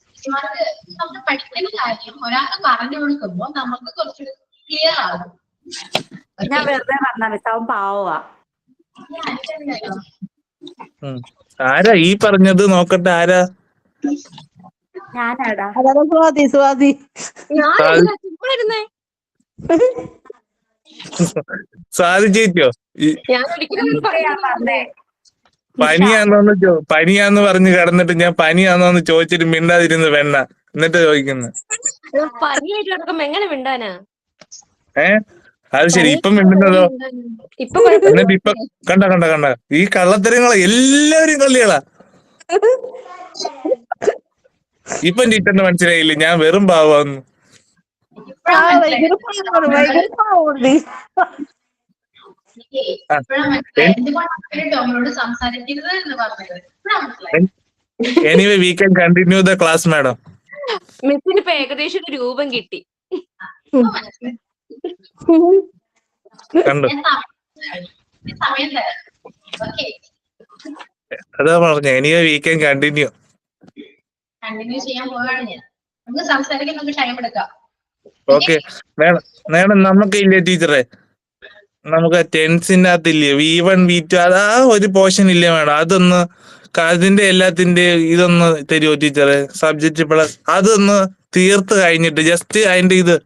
ചേച്ചിമാർക്ക് നമ്മൾ പഠിക്കുന്ന കാര്യം ഒരാൾക്ക് പറഞ്ഞു കൊടുക്കുമ്പോ നമുക്ക് കുറച്ചുകൂടി ക്ലിയർ ആകും. ഞാൻ വെറുതെ പറഞ്ഞ മിസ്, അവൻ പാവമാ. ആരാ ഈ പറഞ്ഞത്? നോക്കട്ടെ ആരാ. ഞാനാടാ. അതാണ് സ്വാതി. ഞാനല്ല ചുമ്മാ ഇരുന്നേ. സാധിച്ചോ? ഞാൻ ഒരിക്കലും പറഞ്ഞേ പനിയാന്ന് പറഞ്ഞ് കിടന്നിട്ട് ഞാൻ പനിയാന്നോന്ന് ചോദിച്ചിട്ട് മിണ്ടാതിരുന്നു വെണ്ണ. എന്നിട്ട് ചോദിക്കുന്നു പനിയായിട്ട് കിടക്കുമ്പോ എങ്ങനെ മിണ്ടാനാ? അത് ശരി. ഇപ്പം മിണ്ടുന്നതോ? ഇപ്പൊ എന്നിട്ട് ഇപ്പൊ കണ്ട ഈ കള്ളത്തരങ്ങളെ എല്ലാവരും കള്ളികളാ. ഇപ്പം ടീച്ചറിന് മനസ്സിലായില്ലേ ഞാൻ വെറും പാവാന്ന്? ടോമിനോട് സംസാരിക്കരുത് എന്ന് പറഞ്ഞത് ഇപ്പഴാ മനസ്സിലായി. Anyway we can continue the class madam. മിസ്സിന് ഇപ്പൊ ഏകദേശം ഒരു രൂപം കിട്ടി. കണ്ടു? സമയം തരാം. ഓക്കെ, അതാ പറഞ്ഞ anyway we can continue. Continue ചെയ്യാൻ പോവാണ് ഞാൻ. നമുക്ക് സംസാരിക്കാൻ നമുക്ക് ടൈം എടുക്കാം. ഓക്കെ മേഡം നമുക്കില്ലേ ടീച്ചറെ, നമുക്ക് ടെൻസിന്റെ അകത്തില്ലേ V1 V2 അതാ ഒരു പോർഷൻ ഇല്ലേ മേഡം? അതൊന്ന് അതിന്റെ എല്ലാത്തിന്റെ ഇതൊന്ന് തരുമോ ടീച്ചറെ? സബ്ജക്റ്റ് പ്ലസ് അതൊന്ന് തീർത്ത് കഴിഞ്ഞിട്ട് ജസ്റ്റ് അതിന്റെ ഇത്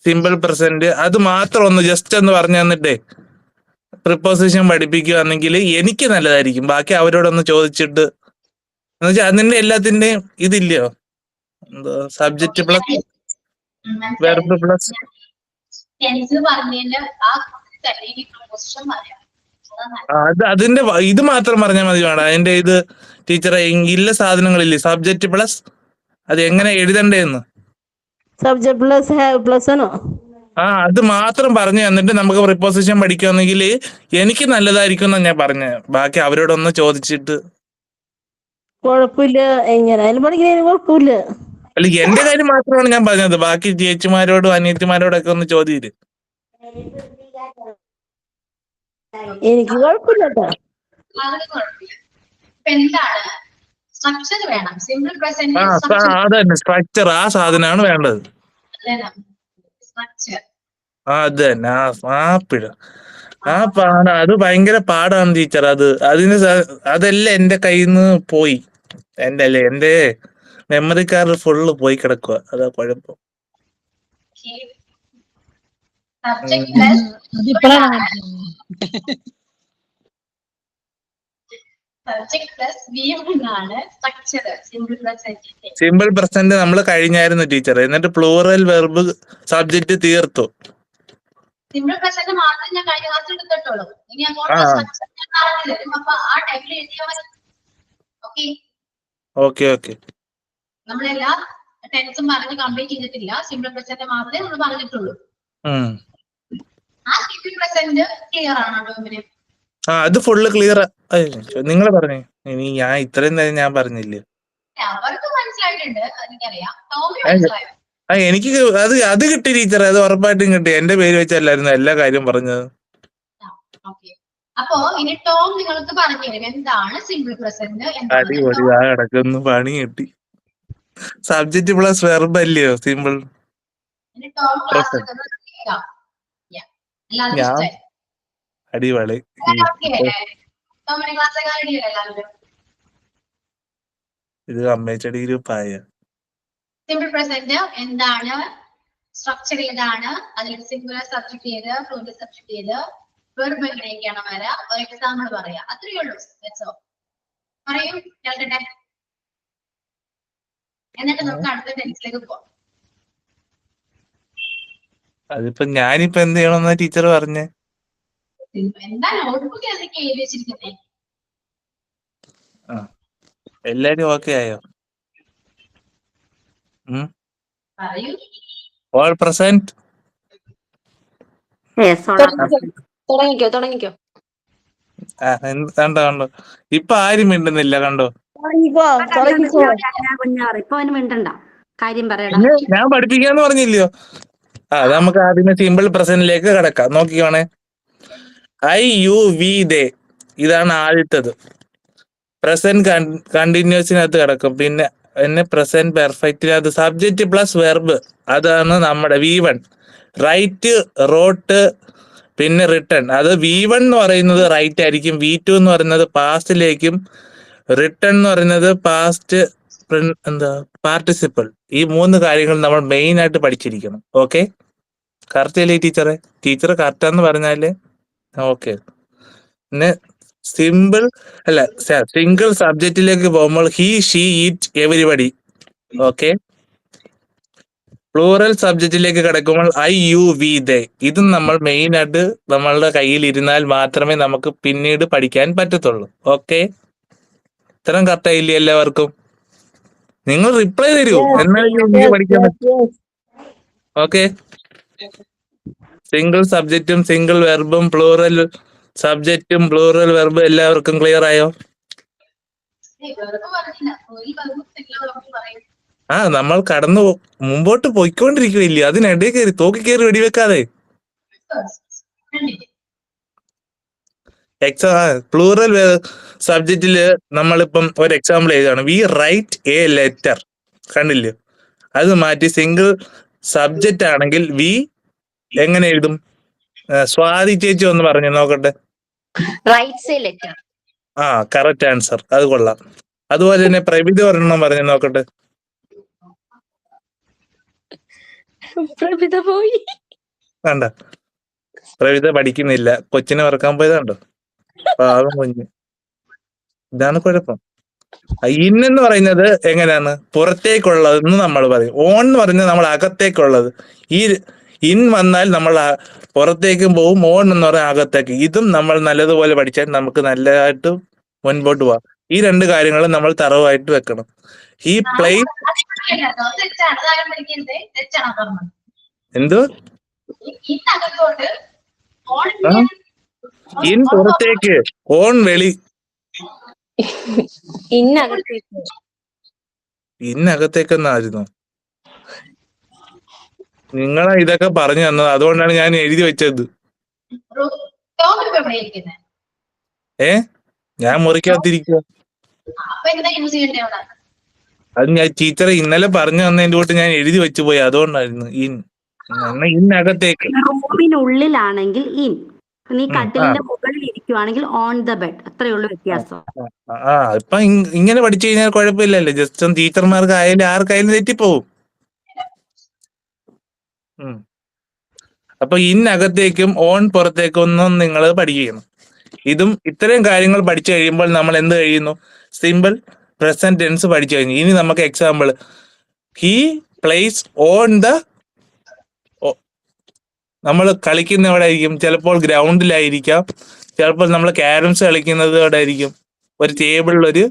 സിമ്പിൾ പ്രസന്റ് അത് മാത്രം ഒന്ന് ജസ്റ്റ് ഒന്ന് പറഞ്ഞു തന്നിട്ടേ പ്രിപ്പോസിഷൻ പഠിപ്പിക്കുകയാണെങ്കിൽ എനിക്ക് നല്ലതായിരിക്കും. ബാക്കി അവരോടൊന്ന് ചോദിച്ചിട്ട് എന്നുവെച്ചാൽ അതിന്റെ എല്ലാത്തിന്റെയും ഇതില്ലയോ, എന്തോ subject plus verb plus tense പറഞ്ഞതിന്റെ ആ തന്നെ ഈ പ്രൊപ്പോസിഷൻ പറയാം. അതിന്റെ ഇത് മാത്രം പറഞ്ഞാൽ മതി വേണം. അതിന്റെ ഇത് ടീച്ചറെ ഇല്ല സാധനങ്ങളില്ലേ സബ്ജക്റ്റ് പ്ലസ് അത് എങ്ങനെ എഴുതണ്ടേന്ന്? സബ്ജക്ട് പ്ലസ് ഹാവ് പ്ലസ് ആണോ? അത് മാത്രം പറഞ്ഞു തന്നിട്ട് നമുക്ക് പ്രിപ്പോസിഷൻ പഠിക്കുകയാണെങ്കിൽ എനിക്ക് നല്ലതായിരിക്കും എന്നാ ഞാൻ പറഞ്ഞത്. ബാക്കി അവരോടൊന്ന് ചോദിച്ചിട്ട്. കുഴപ്പമില്ല, എങ്ങനെയായാലും പഠിക്കുന്നതിന് കുഴപ്പമില്ല. അല്ല എന്റെ കാര്യം മാത്രമാണ് ഞാൻ പറഞ്ഞത്. ബാക്കി ചേച്ചിമാരോടും അനിയത്തിമാരോടൊക്കെ ഒന്ന് ചോദ്യം. എനിക്ക് കുഴപ്പമില്ല കേട്ടോ. അതിന് കുഴപ്പമില്ല. ഇപ്പൊ എന്താണ് സ്ട്രക്ചർ വേണം. സിമ്പിൾ പ്രസന്റ് അതന്നെ സ്ട്രക്ചർ, ആ സാധനമാണ് വേണ്ടത്. സ്ട്രക്ചർ. അത് തന്നെ അത് ഭയങ്കര പാടാണ് ടീച്ചർ. അതെല്ലാം എന്റെ കയ്യിൽ നിന്ന് പോയി. എന്റെ മെമ്മറി കാർഡ് ഫുള്ള് പോയി കിടക്കുക. അതാ കുഴപ്പം. Subject plus subject plus V1 ആണ് structure simple present. Simple present നമ്മൾ കഴിഞ്ഞായിരുന്നു ടീച്ചർ. എന്നിട്ട് പ്ലൂറൽ വെർബ് സബ്ജക്റ്റ് തീർത്തു. സിമ്പിൾ പ്രസന്റ് മാത്രം ഞാൻ കഴിഞ്ഞ ക്ലാസ് എടുത്തിട്ടുള്ളൂ. ഇനി അങ്ങോട്ടുള്ള സ്ട്രക്ചർ ഞാൻ പറഞ്ഞു തരും. അപ്പൊ ആ ടൈമിൽ എഴുതിയാൽ മതി. ഓക്കെ. നമ്മളെല്ലാ ടെൻസും പറഞ്ഞ് കംപ്ലീറ്റ് ചെയ്തിട്ടില്ല. സിമ്പിൾ പ്രസന്റ് മാത്രമേ നമ്മൾ പറഞ്ഞിട്ടുള്ളൂ. ആ സിമ്പിൾ പ്രസന്റ് ക്ലിയർ ആണോ ടോമിന്? അത് ഫുള്ള് ക്ലിയർ. നിങ്ങൾ പറഞ്ഞേ. ഇനി ഞാൻ ഇത്രയും നേരം ഞാൻ പറഞ്ഞില്ലേ? അവർക്ക് മനസ്സിലായിട്ടുണ്ട്, എനിക്കറിയാം. ടോമിന് മനസ്സിലായോ? എനിക്ക് അത് കിട്ടി ടീച്ചർ. അത് ഉറപ്പായിട്ടും കിട്ടി. എന്റെ പേര് വെച്ചല്ലായിരുന്നു എല്ലാ കാര്യവും പറഞ്ഞത്. അപ്പോ ഇനി ടോം നിങ്ങൾക്ക് പറഞ്ഞു തരും എന്താണ് സിമ്പിൾ പ്രസന്റ്. അടിപൊളി. കിടക്കുന്നു. പണി കിട്ടി. സബ്ജക്റ്റ് പ്ലസ് വെർബ് അല്ലയോ സിമ്പിൾ പ്രസന്റ്? അടിപൊളി. ഇത് അമ്മേച്ചടി ഗ്രൂപ്പായ. സിമ്പിൾ പ്രസന്റ് എന്താണ്, സ്ട്രക്ചർ ഏതാണ്, അതിൽ സിംഗുലർ സബ്ജക്ട് ചെയ്ത് പ്ലൂറൽ സബ്ജക്ട് ചെയ്ത് വെർബ് എങ്ങനെയൊക്കെയാണ് വരാ, ഒരു എക്സാമ്പിൾ പറയാ. അത്രയേ ഉള്ളൂ. പറയൂ, കേൾക്കട്ടെ. എന്നിട്ട് നമുക്ക് അടുത്ത ടെൻസിലേക്ക് പോവാം. അതിപ്പോ ഞാനിപ്പോ എന്ത് ചെയ്യണമെന്നാ ടീച്ചർ പറഞ്ഞേ? എന്താ നോട്ട്ബുക്കിൽ അതൊക്കെ എഴുതി വെച്ചിരിക്കുന്നേ? എല്ലാരും ഓക്കെ ആയോ? പറയൂ. All present. തുടങ്ങിക്കോ. കണ്ടോ ഇപ്പൊ ആരും മിണ്ടുന്നില്ല. കണ്ടോ? ഇപ്പൊ അവന് മിണ്ടണ്ട, കാര്യം പറയടാ. ഞാൻ പഠിപ്പിക്കാന്ന് പറഞ്ഞില്ലയോ? നമുക്ക് ആദ്യമേ സിമ്പിൾ പ്രസന്റിലേക്ക് കിടക്കാം. നോക്കിക്കോണേ. I, you, we, they ഇതാണ് ആദ്യത്തത്. പ്രസന്റ് കണ്ടിന്യൂസിനകത്ത് കിടക്കും. പിന്നെ പ്രസന്റ് പെർഫെക്റ്റിനകത്ത് സബ്ജക്റ്റ് പ്ലസ് വെർബ്, അതാണ് നമ്മുടെ V1. റൈറ്റ്, റോട്ട്, പിന്നെ റിട്ടേൺ. അത് V1 എന്ന് പറയുന്നത് റൈറ്റ് ആയിരിക്കും. V2 എന്ന് പറയുന്നത് പാസ്റ്റിലേക്കും, റിട്ടേൺ എന്ന് പറയുന്നത് പാസ്റ്റ് പാർട്ടിസിപ്പിൾ. ഈ 3 കാര്യങ്ങൾ നമ്മൾ മെയിൻ ആയിട്ട് പഠിച്ചിരിക്കണം. ഓക്കെ, കറക്റ്റ് അല്ലേ ടീച്ചറെ? ടീച്ചർ കറക്റ്റാന്ന് പറഞ്ഞാലേ ഓക്കെ. പിന്നെ സിംഗിൾ സബ്ജക്റ്റിലേക്ക് പോകുമ്പോൾ he, she, it, everybody. Okay. Plural സബ്ജക്റ്റിലേക്ക് കിടക്കുമ്പോൾ I, you, we, they. ഇതും നമ്മൾ മെയിൻ ആയിട്ട് നമ്മളുടെ കയ്യിൽ ഇരുന്നാൽ മാത്രമേ നമുക്ക് പിന്നീട് പഠിക്കാൻ പറ്റത്തുള്ളൂ. ഓക്കെ, ഇത്രയും കറക്റ്റ് ആയില്ലേ എല്ലാവർക്കും? നിങ്ങൾ റിപ്ലൈ തരൂ, എന്നാലും എനിക്ക് പഠിക്കാൻ പറ്റും. ഓക്കെ. സിംഗിൾ സബ്ജക്റ്റും സിംഗിൾ വെർബും പ്ലൂറൽ സബ്ജക്റ്റും പ്ലൂറൽ വെർബും എല്ലാവർക്കും ക്ലിയർ ആയോ? നമ്മൾ മുമ്പോട്ട് പോയിക്കൊണ്ടിരിക്കുകയില്ലേ? അതിനിടയിൽ കയറി തോക്കി കയറി വെടിവെക്കാതെ. പ്ലൂറൽ സബ്ജക്റ്റില് നമ്മളിപ്പം ഒരു എക്സാമ്പിൾ എഴുതാണ്. We write a letter. കണ്ടില്ലേ? അത് മാറ്റി സിംഗിൾ സബ്ജക്റ്റ് ആണെങ്കിൽ വി എങ്ങനെ എഴുതും? സ്വാതി ചേച്ചി ഒന്ന് പറഞ്ഞു നോക്കട്ടെ. Correct answer. അത് കൊള്ളാം. അതുപോലെ തന്നെ പ്രവിധ ഒരെണ്ണം പറഞ്ഞു നോക്കട്ടെ. വേണ്ട, പ്രവിധ പഠിക്കുന്നില്ല. കൊച്ചിനെ ഉറക്കാൻ പോയതാണ്ടോ, പാവം കുഞ്ഞ്. ഇതാണ് കുഴപ്പം. ഇന്നെന്ന് പറയുന്നത് എങ്ങനെയാണ്? പുറത്തേക്കുള്ളതെന്ന് നമ്മൾ പറയും. ഓൺ എന്ന് പറഞ്ഞാൽ നമ്മൾ അകത്തേക്കുള്ളത്. ഈ ഇൻ വന്നാൽ നമ്മൾ പുറത്തേക്കും പോവും. ഓൺ എന്ന് പറഞ്ഞാൽ അകത്തേക്ക്. ഇതും നമ്മൾ നല്ലതുപോലെ പഠിച്ചാൽ നമുക്ക് നല്ലതായിട്ട് മുൻപോട്ട് പോവാം. ഈ 2 കാര്യങ്ങളും നമ്മൾ തറവായിട്ട് വെക്കണം. ഈ പ്ലേസ് എന്തോ ഇൻ പുറത്തേക്ക്, ഓൺ വെളി. ഇന്നകത്തേക്കെന്നായിരുന്നു നിങ്ങളാ ഇതൊക്കെ പറഞ്ഞു തന്നത്. അതുകൊണ്ടാണ് ഞാൻ എഴുതി വെച്ചത്. ഞാൻ മുറിക്കാത്തിരിക്കുക. അത് ഞാൻ ടീച്ചറെ ഇന്നലെ പറഞ്ഞു തന്നതിന്റെ കൂട്ട് ഞാൻ എഴുതി വെച്ചു പോയി. അതുകൊണ്ടായിരുന്നു ഇൻ. എന്നാ ഇന്നകത്തേക്ക്. റൂമിനുള്ളിലാണെങ്കിൽ ഇൻ. നീ ആ കട്ടിലിന്റെ മുകളിൽ ഇരിക്കുവാണെങ്കിൽ ഓൺ ദ ബെഡ്. അത്രയേ ഉള്ളൂ വ്യത്യാസം. ഇപ്പൊ ഇങ്ങനെ പഠിച്ചു കഴിഞ്ഞാൽ കുഴപ്പമില്ലല്ലോ. ജസ്റ്റ് ടീച്ചർമാർക്ക് ആയാലും ആർക്കായാലും തെറ്റിപ്പോവും. അപ്പൊ ഇന്നകത്തേക്കും ഓൺ പുറത്തേക്കും ഒന്നും നിങ്ങൾ പഠിക്കണം. ഇതും ഇത്രയും കാര്യങ്ങൾ പഠിച്ചു കഴിയുമ്പോൾ നമ്മൾ എന്ത് കഴിയുന്നു? സിമ്പിൾ പ്രസന്റ് ടെൻസ് പഠിച്ചു കഴിഞ്ഞു. ഇനി നമുക്ക് example, he place on the, നമ്മൾ കളിക്കുന്ന എവിടെ ആയിരിക്കും? ചിലപ്പോൾ ഗ്രൗണ്ടിലായിരിക്കാം, ചിലപ്പോൾ നമ്മൾ ക്യാരംസ് കളിക്കുന്നത് എവിടെ ആയിരിക്കും? ഒരു ടേബിളിൽ ഒരു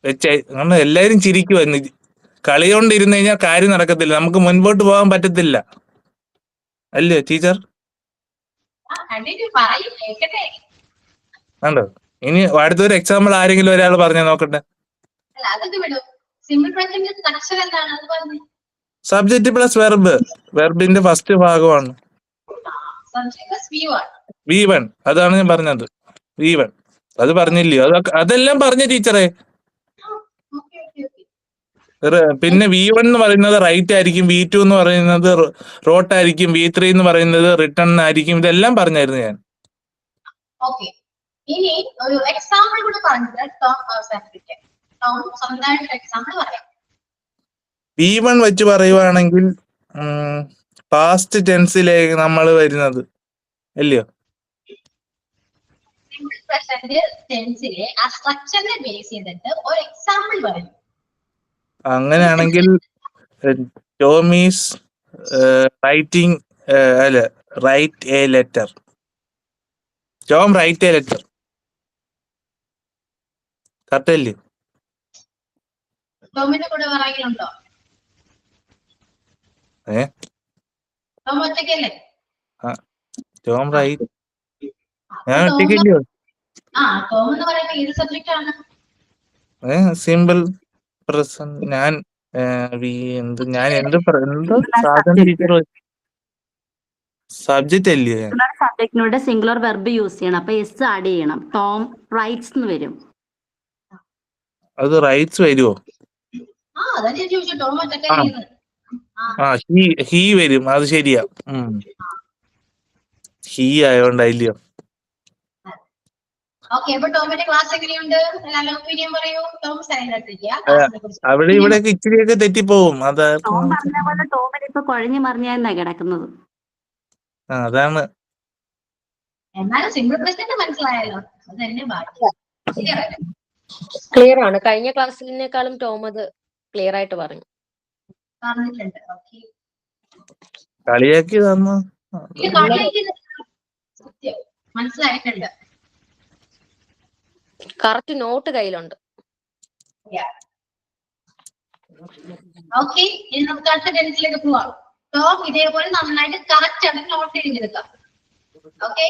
വെച്ച. നമ്മൾ എല്ലാവരും ചിരിക്കുമായിരുന്നു. കളി കൊണ്ടിരുന്നു കഴിഞ്ഞാൽ കാര്യം നടക്കത്തില്ല, നമുക്ക് മുൻപോട്ട് പോകാൻ പറ്റത്തില്ല, അല്ലേ ടീച്ചർ? ആണ്ടോ? ഇനി അടുത്തൊരു എക്സാമ്പിൾ ആരെങ്കിലും ഒരാൾ പറഞ്ഞാൽ നോക്കട്ടെ. സബ്ജക്റ്റ് പ്ലസ് വെർബ്, വെർബിന്റെ ഫസ്റ്റ് ഭാഗമാണ് V1. അതാണ് ഞാൻ പറഞ്ഞത്, V1. അത് പറഞ്ഞില്ലയോ? അതെല്ലാം പറഞ്ഞ ടീച്ചറെ. പിന്നെ V1 എന്ന് പറയുന്നത് റൈറ്റ് ആയിരിക്കും, V2 എന്ന് പറയുന്നത് റോട്ട് ആയിരിക്കും, V3 എന്ന് പറയുന്നത് റിട്ടേൺ ആയിരിക്കും. ഇതെല്ലാം പറഞ്ഞായിരുന്നു ഞാൻ. ഇനി ഒരു എക്സാമ്പിൾ കൂടെ പറഞ്ഞിട്ട് ടോം അവസാനിപ്പിക്കാം. ടോം സ്വന്തമായിട്ട് എക്സാമ്പിൾ പറയാം. V1 വെച്ച് പറയുവാണെങ്കിൽ പാസ്റ്റ് ടെൻസിലേക്ക് നമ്മൾ വരുന്നത്, അല്ലയോ? സിമ്പിൾ പ്രസന്റ് ടെൻസിലെ ആ സ്ട്രക്ചറിനെ ബേസ് ചെയ്തിട്ട് ഒരു എക്സാമ്പിൾ പറയും. അങ്ങനെയാണെങ്കിൽ ടോം ഈസ് റൈറ്റിംഗ്, അല്ല, write a letter. Tom write a letter. കറക്റ്റല്ലേ? ടോമിന്റെ കൂടെ പറയുന്നുണ്ടോ? ടോം ഒറ്റയ്ക്കല്ലേ? Tom write. ഞാൻ ഒറ്റയ്ക്കല്ലയോ? ടോം എന്ന് പറയുന്നത് ഏത് സബ്ജക്റ്റ് ആണ്? Simple present. ഞാൻ എന്ത് സാധനം ടീച്ചർ? സബ്ജക്റ്റ് അല്ലയോ? സബ്ജക്റ്റിനോട് സിംഗുലർ വെർബ് യൂസ് ചെയ്യണം. അപ്പൊ എസ് ആഡ് ചെയ്യണം. ടോം റൈറ്റ്സ് എന്ന് വരും. അത് റൈറ്റ്സ് വരുമോ? ഹീ വരും, അത് ശരിയാ. ഹീ ആയോണ്ടല്ലയോ? അവിടെ ഇവിടെയൊക്കെ ഇച്ചിരിയൊക്കെ തെറ്റിപ്പോവും. ടോം പറഞ്ഞ പോലെ ടോമിന് ഇപ്പൊ കുഴഞ്ഞു മറിഞ്ഞാ കിടക്കുന്നത്. അതാണ്. ക്ലിയർ ആണ്. കഴിഞ്ഞ ക്ലാസ്സിനേക്കാളും ടോം അത് ക്ലിയർ ആയിട്ട് പറഞ്ഞു. കളിയാക്കി തന്നു. മനസ്സിലായിട്ടുണ്ട്. കറക്റ്റ് നോട്ട് കയ്യിലുണ്ട്. ഓക്കെ, ഇനി നമുക്ക് അടുത്ത ടെൻസിലേക്ക് പോവാം. ടോം ഇതേപോലെ നന്നായിട്ട് കറക്റ്റ് ആയിട്ട് നോട്ട് എഴുതിയെടുക്കാം. Okay,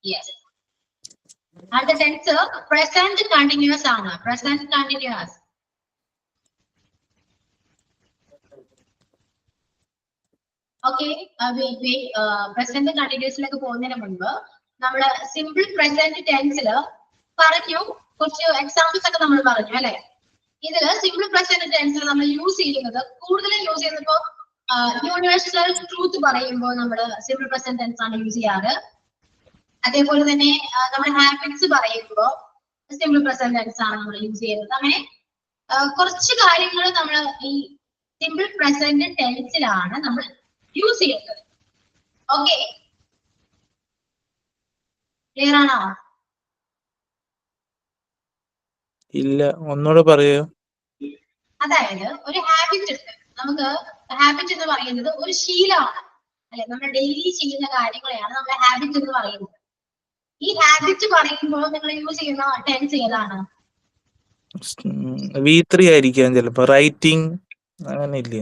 yes. അടുത്ത ടെൻസ് പ്രസന്റ് കണ്ടിന്യൂസ് ആണ്. Present continuous. ഓക്കെ, പ്രസന്റ് കണ്ടിന്യൂസിലേക്ക് പോകുന്നതിന് മുൻപ് നമ്മള് സിമ്പിൾ പ്രസന്റ് ടെൻസില് പറഞ്ഞു, കുറച്ച് എക്സാമ്പിൾസ് ഒക്കെ നമ്മൾ പറഞ്ഞു അല്ലെ. ഇതില് സിമ്പിൾ പ്രസന്റ് ടെൻസിൽ നമ്മൾ യൂസ് ചെയ്യുന്നത്, കൂടുതലും യൂസ് ചെയ്യുന്നത് ഇപ്പോ യൂണിവേഴ്സൽ ട്രൂത്ത് പറയുമ്പോൾ നമ്മള് സിമ്പിൾ പ്രസന്റ് ടെൻസ് ആണ് യൂസ് ചെയ്യാറ്. അതേപോലെ തന്നെ നമ്മൾ ഹാബിറ്റ്സ് പറയുമ്പോൾ സിമ്പിൾ പ്രസന്റ് ടെൻസ് ആണ് നമ്മൾ യൂസ് ചെയ്യുന്നത്. അങ്ങനെ കുറച്ച് കാര്യങ്ങൾ നമ്മൾ ഈ സിമ്പിൾ പ്രസന്റ് ടെൻസിലാണ് നമ്മൾ യൂസ് ചെയ്യുന്നത്. ഓക്കെ, ക്ലിയർ ആണോ? ഇല്ല, ഒന്നുകൂടെ പറയോ? അതായത് ഒരു ഹാബിറ്റ് ഉണ്ട് നമുക്ക്. ഹാബിറ്റ് എന്ന് പറയുന്നത് ഒരു ശീലമാണ് അല്ലെ, നമ്മൾ ഡെയിലി ചെയ്യുന്ന കാര്യങ്ങളെയാണ് നമ്മൾ ഹാബിറ്റ് എന്ന് പറയുന്നത്. ഈ ഹാബിറ്റ് പറയുമ്പോൾ നിങ്ങൾ യൂസ് ചെയ്യുന്ന ടെൻസ് ഏതാണ്? V3 ആയിരിക്കാം ചിലപ്പോ. റൈറ്റിംഗ് അങ്ങനെ ഇല്ല.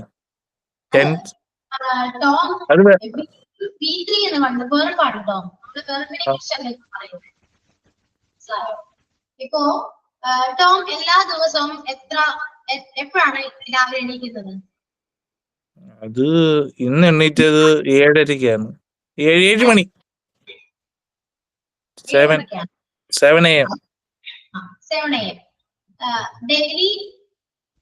V3 എന്ന് പറയുന്നത് വേർബാണ് കേട്ടോ. നമ്മള് വേർബിനെ കുറിച്ചല്ലേ പറയുന്നത്. ഇപ്പോ ടോം എല്ലാ ദിവസവും എപ്പോഴാണ് രാവിലെ എണീക്കുന്നത്? അത് ഇന്ന് എണ്ണീറ്റത് 7:30-ക്കാണ്. 7 മണി. 7 AM. 7 AM. ഡെയിലി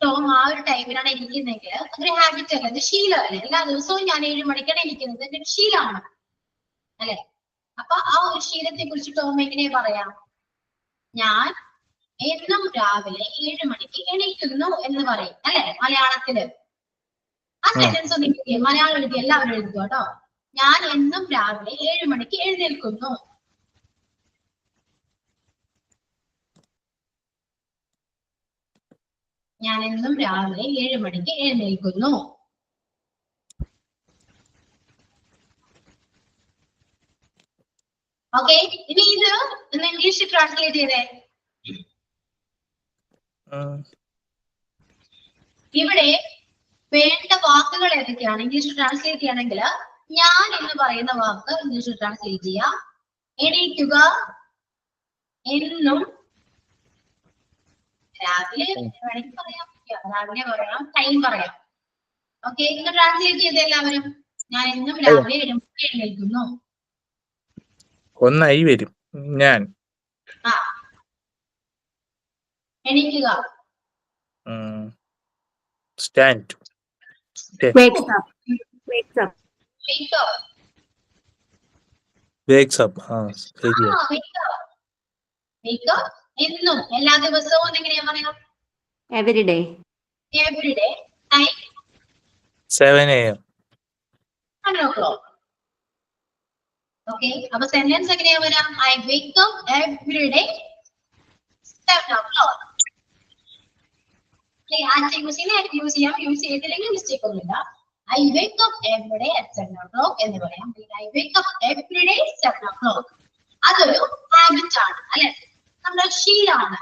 ടോം ആ ഒരു ടൈമിലാണ് എണീക്കുന്നെങ്കിൽ അതൊരു ഹാബിറ്റ് അല്ല, അത് ശീലമല്ലേ. എല്ലാ ദിവസവും ഞാൻ 7 മണിക്കാണ് എണീക്കുന്നത്, എന്റെ ഒരു ശീലമാണ് അല്ലെ. അപ്പൊ ആ ഒരു ശീലത്തെ കുറിച്ച് ടോം എങ്ങനെ പറയാം? ഞാൻ എന്നും രാവിലെ 7 മണിക്ക് എണീക്കുന്നു എന്ന് പറയും അല്ലെ മലയാളത്തില്. ആ സെന്റൻസ് ഒന്ന് എഴുതിയേ, മലയാളം എഴുതി എല്ലാവരും എഴുതുക കേട്ടോ. ഞാൻ എന്നും രാവിലെ 7 മണിക്ക് എഴുന്നേൽക്കുന്നു. ഞാൻ എന്നും രാവിലെ 7 മണിക്ക് എഴുന്നേൽക്കുന്നു. ഓക്കെ, ഇനി ഇത് ഒന്ന് ഇംഗ്ലീഷിൽ ട്രാൻസ്ലേറ്റ് ചെയ്തേ. ഇവിടെ വേണ്ട വാക്കുകൾ ഏതൊക്കെയാണ് ഇംഗ്ലീഷിൽ ട്രാൻസ്ലേറ്റ് ചെയ്യണമെങ്കിൽ? ഞാൻ എന്ന് പറയുന്ന വാക്ക് ഇംഗ്ലീഷിൽ ട്രാൻസ്ലേറ്റ് ചെയ്യാം. എണീക്കുക, എന്നും രാവിലെ വേണമെങ്കിൽ പറയാം, രാവിലെ പറയാം, ടൈം പറയാം. ഓക്കെ, ഇന്ന് ട്രാൻസ്ലേറ്റ് ചെയ്ത എല്ലാവരും. ഞാൻ എന്നും രാവിലെ 7 മണിക്ക് എഴുന്നേൽക്കുന്നു. ഒന്നായി വരും. ഞാൻ ആ, എണീക്കുക, stand, wakes up, wakes up, wake up. Wakes up. ശരിയാ. wake up എന്നും എല്ലാ ദിവസവും എങ്ങനെയാ പറയാം? every day, every day. Time 7 AM. 7 o'clock. Okay, അപ്പൊ സെന്റൻസ് എങ്ങനെയാ വരാം? I wake up every day 7 o'clock. Use ചെയ്യാം, യൂസ് ചെയ്തില്ലെങ്കിൽ മിസ്റ്റേക്ക് ഒന്നുമില്ല. I wake up every day at 7 o'clock എന്ന് പറയാം. I wake up every day 7 o'clock. അതൊരു ഹാബിറ്റ് ആണ് അല്ലെ, നമ്മുടെ ശീലമാണ്.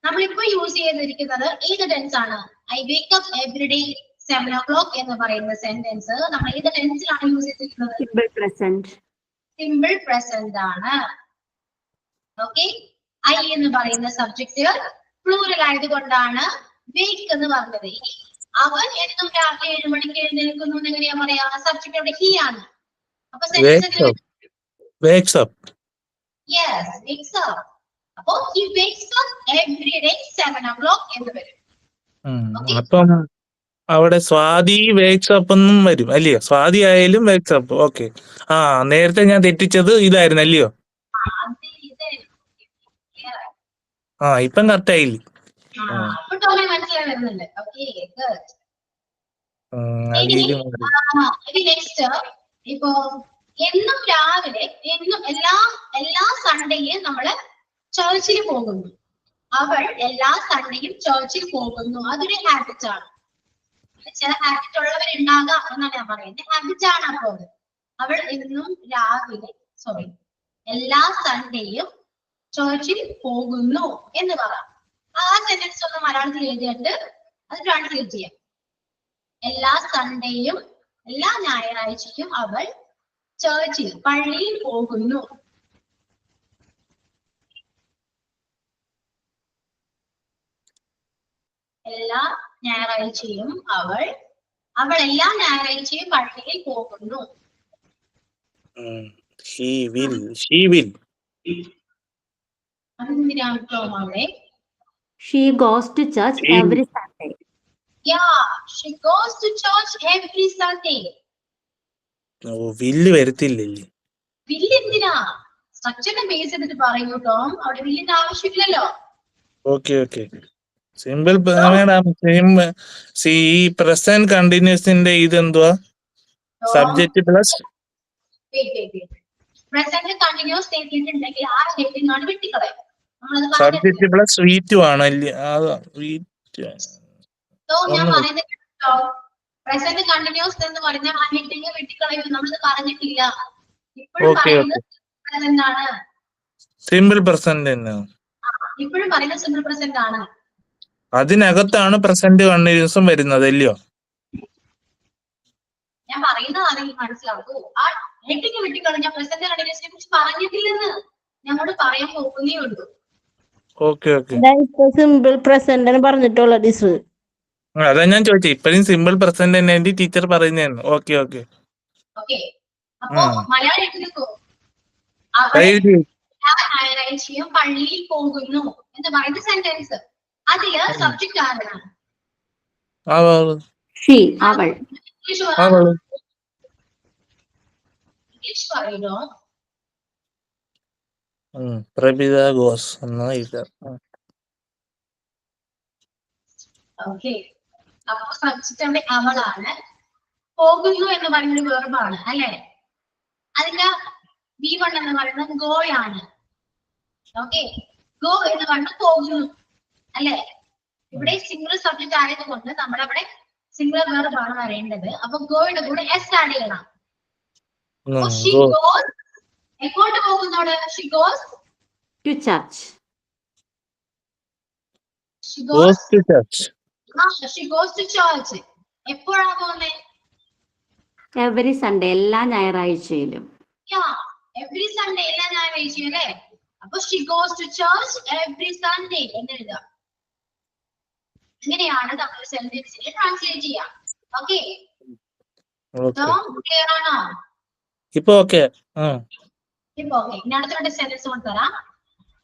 നമ്മളിപ്പോ യൂസ് ചെയ്തിരിക്കുന്നത് ഏത് ടെൻസ് ആണ്? I wake up every day 7 o'clock എന്ന് പറയുന്ന സെന്റൻസ് നമ്മൾ ഏത് ടെൻസിലാണ് യൂസ് ചെയ്തിരിക്കുന്നത്? simple present, സിമ്പിൾ പ്രസന്റ് ആണ്. ഓക്കെ, ഐ എന്ന് പറയുന്ന സബ്ജക്ട് പ്ലൂറൽ ആയതുകൊണ്ടാണ് വേക്ക് എന്ന് പറഞ്ഞത്. അവൻ എന്നും രാവിലെ 7 മണിക്ക് എഴുന്നേൽക്കുന്നു എന്ന് എങ്ങനെയാ പറയാ? സബ്ജക്ട് അവിടെ ഹി ആണ്. അപ്പൊ Wakes up. Yes, wakes up. അപ്പൊ he wakes up every day 7 o'clock എന്ന് വരും. അപ്പം അവിടെ സ്വാതി വേക്സ് അപ്പ് എന്നും വരും അല്ലയോ? സ്വാതി ആയാലും വേക്സ് അപ്പ്. ഓക്കെ. നേരത്തെ ഞാൻ തെറ്റിച്ചത് ഇതായിരുന്നു അല്ലയോ? ഇപ്പം കറക്റ്റ് ആയില്ലേ? അപ്പൊ ടോമി മനസ്സിലായി വരുന്നുണ്ട്. Okay, good. ഇനി നെക്സ്റ്റ്, ഇപ്പോ എന്നും രാവിലെ എന്നും എല്ലാ സൺഡേയും നമ്മള് ചർച്ചിൽ പോകുന്നു. അവൾ എല്ലാ സൺഡേയും ചർച്ചിൽ പോകുന്നു. അതൊരു ഹാബിറ്റ് ആണ്. ചില ഹാബിറ്റ് ഉള്ളവരുണ്ടാകാം എന്നാണ് ഞാൻ പറയുന്നത്. ഹാബിറ്റ് ആണ്. അപ്പോൾ അവൾ എന്നും രാവിലെ എല്ലാ സൺഡേയും ചർച്ചിൽ പോകുന്നു എന്ന് പറയാം. ആ സെന്റൻസ് ഒന്ന് മലയാളത്തിൽ എഴുതിയിട്ട് അത് ട്രാൻസ്ലേറ്റ് ചെയ്യാം. എല്ലാ സൺഡേയും എല്ലാ ഞായറാഴ്ചയും അവൾ ചർച്ചിൽ പള്ളിയിൽ പോകുന്നു. എല്ലാ ഞായറാഴ്ചയും അവൾ എല്ലാ ഞായറാഴ്ചയും പള്ളിയിൽ പോകുന്നു. അതെന്തിനാണ് അവിടെ? she goes to church every Sunday. Yeah, she goes to church every Sunday. വില്ല് വരത്തില്ലേ? വില്ല് എന്തിനാ? സ്ട്രക്ചറിനെ ബേസ് ചെയ്തിട്ട് പറയൂ ടോം. അവിടെ വില്ലിന്റെ ആവശ്യമില്ലല്ലോ. ഓക്കെ. സിമ്പിൾ ഈ പ്രസന്റ് കണ്ടിന്യൂസിന്റെ ഇതെന്തുവാ? സബ്ജക്ട് പ്ലസ് പ്രസന്റ് കണ്ടിന്യൂസ് ചെയ്തിട്ടുണ്ടെങ്കിൽ ആ ഹെഡിങ് ആണ് വെട്ടിക്കളയും. സബ്ജക്ട് പ്ലസ് V2 ആണ്. ഞാൻ പറയുന്നത് പ്രസന്റ് കണ്ടിന്യൂസ് എന്ന് പറഞ്ഞാൽ ആ ഹെഡിങ് വെട്ടിക്കളയും. നമ്മളത് പറഞ്ഞിട്ടില്ല. ഇപ്പോഴും പറയുന്നത് പ്രസന്റ് ആണ്. സിമ്പിൾ പ്രസന്റ് തന്നെ. ഇപ്പോഴും പറയുന്നത് സിമ്പിൾ പ്രസന്റ് ആണ്. അതിനകത്താണ് പ്രസന്റ് കണ്ടിന്യൂസും വരുന്നത് അല്ലയോ? ഞാൻ പറയുന്നത് ആരെങ്കിലും മനസ്സിലാക്കൂ. ആ ഹെഡിങ് വെട്ടിക്കളഞ്ഞ പ്രസന്റ് കണ്ടിന്യൂസിനെ കുറിച്ച് പറഞ്ഞിട്ടില്ലെന്ന് ഞങ്ങളോട് പറയാൻ പോകുന്നേ ഉള്ളൂ. ഓക്കെ. സിമ്പിൾ പ്രസന്റ് പറഞ്ഞിട്ടുള്ള ഡിസ്. അതാ ഞാൻ ചോദിച്ചത്. ഇപ്പഴും സിമ്പിൾ പ്രസന്റ് തന്നെ ടീച്ചർ പറയുന്നതാണ്. ഓക്കെ. അപ്പൊ മലയാളം എടുക്കൂ. ഞായറാഴ്ചയും പള്ളിയിൽ പോകുന്നു എന്ന് പറയുന്ന സെന്റൻസ്. അതില് സബ്ജക്ട് ആരാണ്? അവള് ഷീ അവൾ. ഇംഗ്ലീഷ് പറ. അവള് ഇംഗ്ലീഷ് പറയണോ? പ്രഭിത ഘോഷ് എന്നാ ഇല്ല. ഓക്കെ, അപ്പൊ സബ്ജക്റ്റ് അവിടെ അവളാണ്. പോകുന്നു എന്ന് പറയുന്നത് വെർബാണ് അല്ലെ? അതിന്റെ V1 എന്ന് പറയുന്നത് ഗോയാണ്. ഓക്കെ, ഗോ എന്ന് പറയുന്നത് പോകുന്നു അല്ലെ? ഇവിടെ സിംഗിൾ സബ്ജക്റ്റ് ആയതുകൊണ്ട് നമ്മളവിടെ സിംഗിൾ വെർബാണ് വരേണ്ടത്. അപ്പൊ ഗോയുടെ കൂടെ എസ് ആഡ് ചെയ്യണം. അപ്പൊ she goes, എങ്ങോട്ട് പോകുന്നോട്? she goes to church. she goes to church. she goes to church. എപ്പോഴാ പോകുന്നത്? എവറി സൺഡേ, എല്ലാ ഞായറാഴ്ചയിലും. എവറി സൺഡേ, എല്ലാ ഞായറാഴ്ചയും അല്ലേ? അപ്പൊ she goes to church every Sunday എന്ന് എഴുതാം. ഇങ്ങനെയാണ് നമ്മൾ സെന്റൻസിനെ ട്രാൻസ്ലേറ്റ് ചെയ്യാം. ഓക്കെ, ക്ലിയർ ആണോ? ഇപ്പൊ ഓക്കെ. ഇപ്പൊ ഓക്കെ. ഇനി അടുത്ത സെന്റൻസ് കൊണ്ടുവരാം.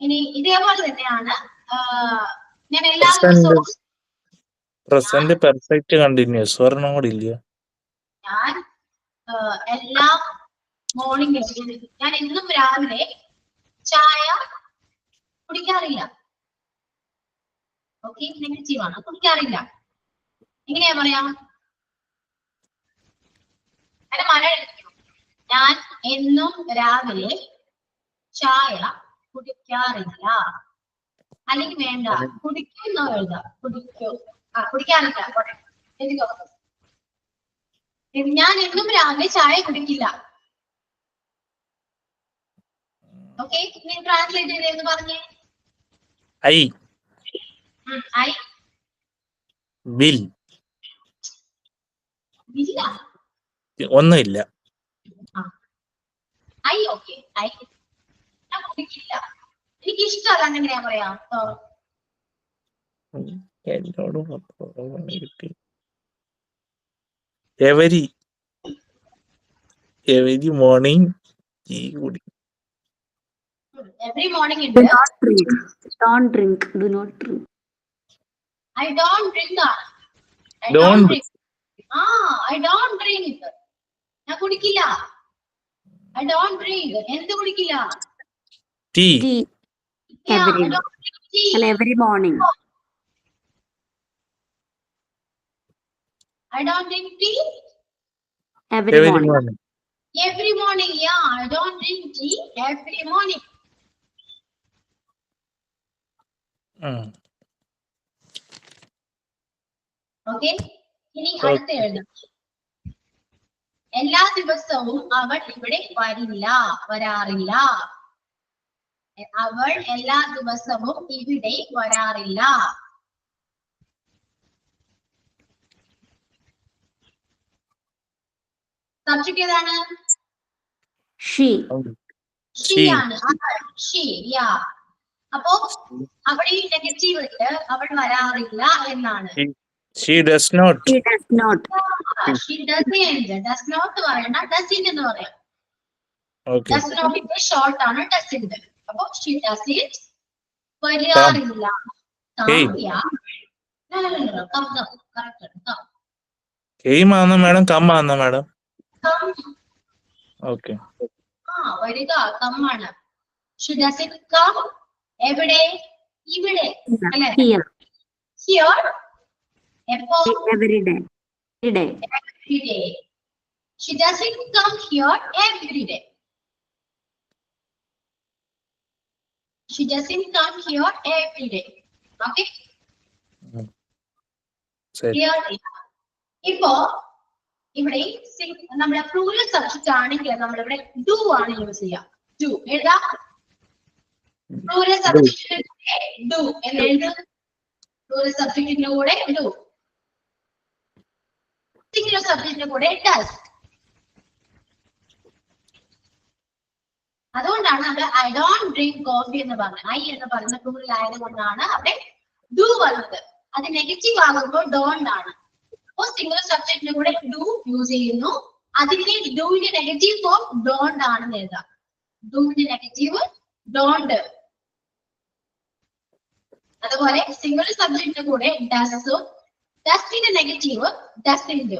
ഇനി ഇതേപോലെ തന്നെയാണ് ഞാൻ എല്ലാ ദിവസവും പ്രസന്റ് പെർഫെക്റ്റ് കണ്ടിന്യൂസ് ഒരെണ്ണം കൂടി ഇല്ല. ഞാൻ എല്ലാ മോർണിംഗിലും ഞാൻ എന്നും രാവിലെ ചായ കുടിക്കാറില്ല. ഓക്കെ, നെഗറ്റീവ് ആണ്, കുടിക്കാറില്ല. എങ്ങനെയാ പറയാം? അതിന്റെ മല എടുക്കും. ഞാൻ എന്നും രാവിലെ ചായ കുടിക്കാറില്ല. അല്ലെങ്കിൽ വേണ്ട, കുടിക്കുന്നോ എഴുതാം. കുടിക്കാറില്ല. ഞാൻ എന്നും രാവിലെ ചായ കുടിക്കില്ല. ഓക്കെ, ഇനി ട്രാൻസ്ലേറ്റ് ചെയ്തെന്ന് പറഞ്ഞേ. I I will. ഇല്ല, ഒന്നുമില്ല. I okay. ഐ ഞാൻ കുടിക്കില്ല, എനിക്ക് ഇഷ്ടമല്ല. എങ്ങനെയാ പറയാ? എന്നോട് കിട്ടി. എവരി മോർണിംഗ് ടീ കുടി. എവറി മോർണിംഗ് Do ഉണ്ട്. not drink. Don't drink. Do not drink. I don't drink. I Don't don't drink. I don't drink. ഞാൻ കുടിക്കില്ല. I don't drink. എന്ത് കുടിക്കില്ല? Tea. Tea. Yeah, Every I don't drink tea. and every morning. I don't drink tea. Every morning. Morning. Every morning. Yeah, I don't drink tea every morning. Okay, ഇനി അടുത്ത എഴുതാം. എല്ലാ ദിവസവും അവൾ ഇവിടെ വരാറില്ല. അവൾ എല്ലാ ദിവസവും ഇവിടെ വരാറില്ല. സബ്ജക്ട് ഏതാണ്? She. ഷീ ആണ്. ഷീ. യാ, അപ്പോ അവിടെ നെഗറ്റീവ് ഉണ്ട്. അവൾ വരാറില്ല എന്നാണ്. She does not. She does not. She doesn't. Does not പറയണ്ട, doesn't എന്ന് പറയാം. Okay. Does not ന്റെ ഷോർട്ട് ആണ് doesn't. അപ്പോ she doesn't വരാറില്ല. Hey. Came ആണോ മാഡം? കം ആണോ മാഡം? ഓക്കെ. വരിക, കമ്മാണ്. She doesn't come എവിടെ? ഇവിടെ അല്ലെ? Here. Here. എപ്പോ? Every day. Every day. Every day. She doesn't come here every day. She doesn't come here every day. Okay? Clear? ഇപ്പോ ഇവിടെ നമ്മുടെ പ്ലൂറൽ സബ്ജക്റ്റ് ആണെങ്കിൽ നമ്മളിവിടെ ഡു ആണ് യൂസ് ചെയ്യുക. ഡു എഴുതാം. പ്ലൂറൽ സബ്ജക്റ്റിന്റെ ഡു എന്ന് എഴുതും. പ്ലൂറൽ സബ്ജക്റ്റിന്റെ കൂടെ ഡു. സിംഗുലർ സബ്ജക്റ്റിന്റെ കൂടെ ഡസ്. അതുകൊണ്ടാണ് നമ്മൾ ഐ ഡോണ്ട് ഡ്രിങ്ക് കോഫി എന്ന് പറഞ്ഞത്. ഐ എന്ന് പറയുന്ന പ്ലൂറൽ ആയതുകൊണ്ടാണ് അവിടെ ഡു വന്നത്. അത് നെഗറ്റീവ് ആകുമ്പോൾ ഡോണ്ട് ആണ്. അപ്പോൾ സിംഗുലർ സബ്ജക്റ്റിന്റെ കൂടെ ഡു യൂസ് ചെയ്യുന്നു. അതിന്റെ ഡൂവിന്റെ നെഗറ്റീവ് ഫോം ഡോണ്ട് ആണെന്ന് എഴുതാം. ഡൂവിന്റെ നെഗറ്റീവ് ഡോണ്ട്. അതുപോലെ സിംഗുലർ സബ്ജക്റ്റിന്റെ കൂടെ ഡസും ഡസ്റ്റിന്റെ നെഗറ്റീവ് ഡസ്റ്റിന്റെ.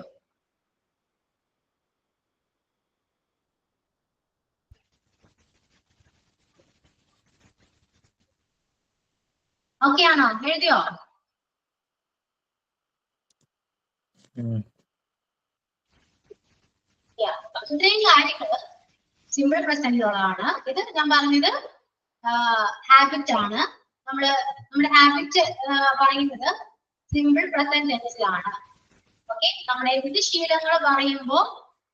ഓക്കെ ആണോ? എഴുതിയോ? ഇത്രയും കാര്യങ്ങള് സിമ്പിൾ പ്രസന്റുകളാണ്. ഇത് ഞാൻ പറഞ്ഞത് ഹാബിറ്റ് ആണ്. നമ്മുടെ ഹാബിറ്റ് പറയുന്നത് സിമ്പിൾ പ്രസന്റ് ടെൻസിലാണ്. ഓക്കെ, നമ്മുടെ എന്ത് ശീലങ്ങൾ പറയുമ്പോൾ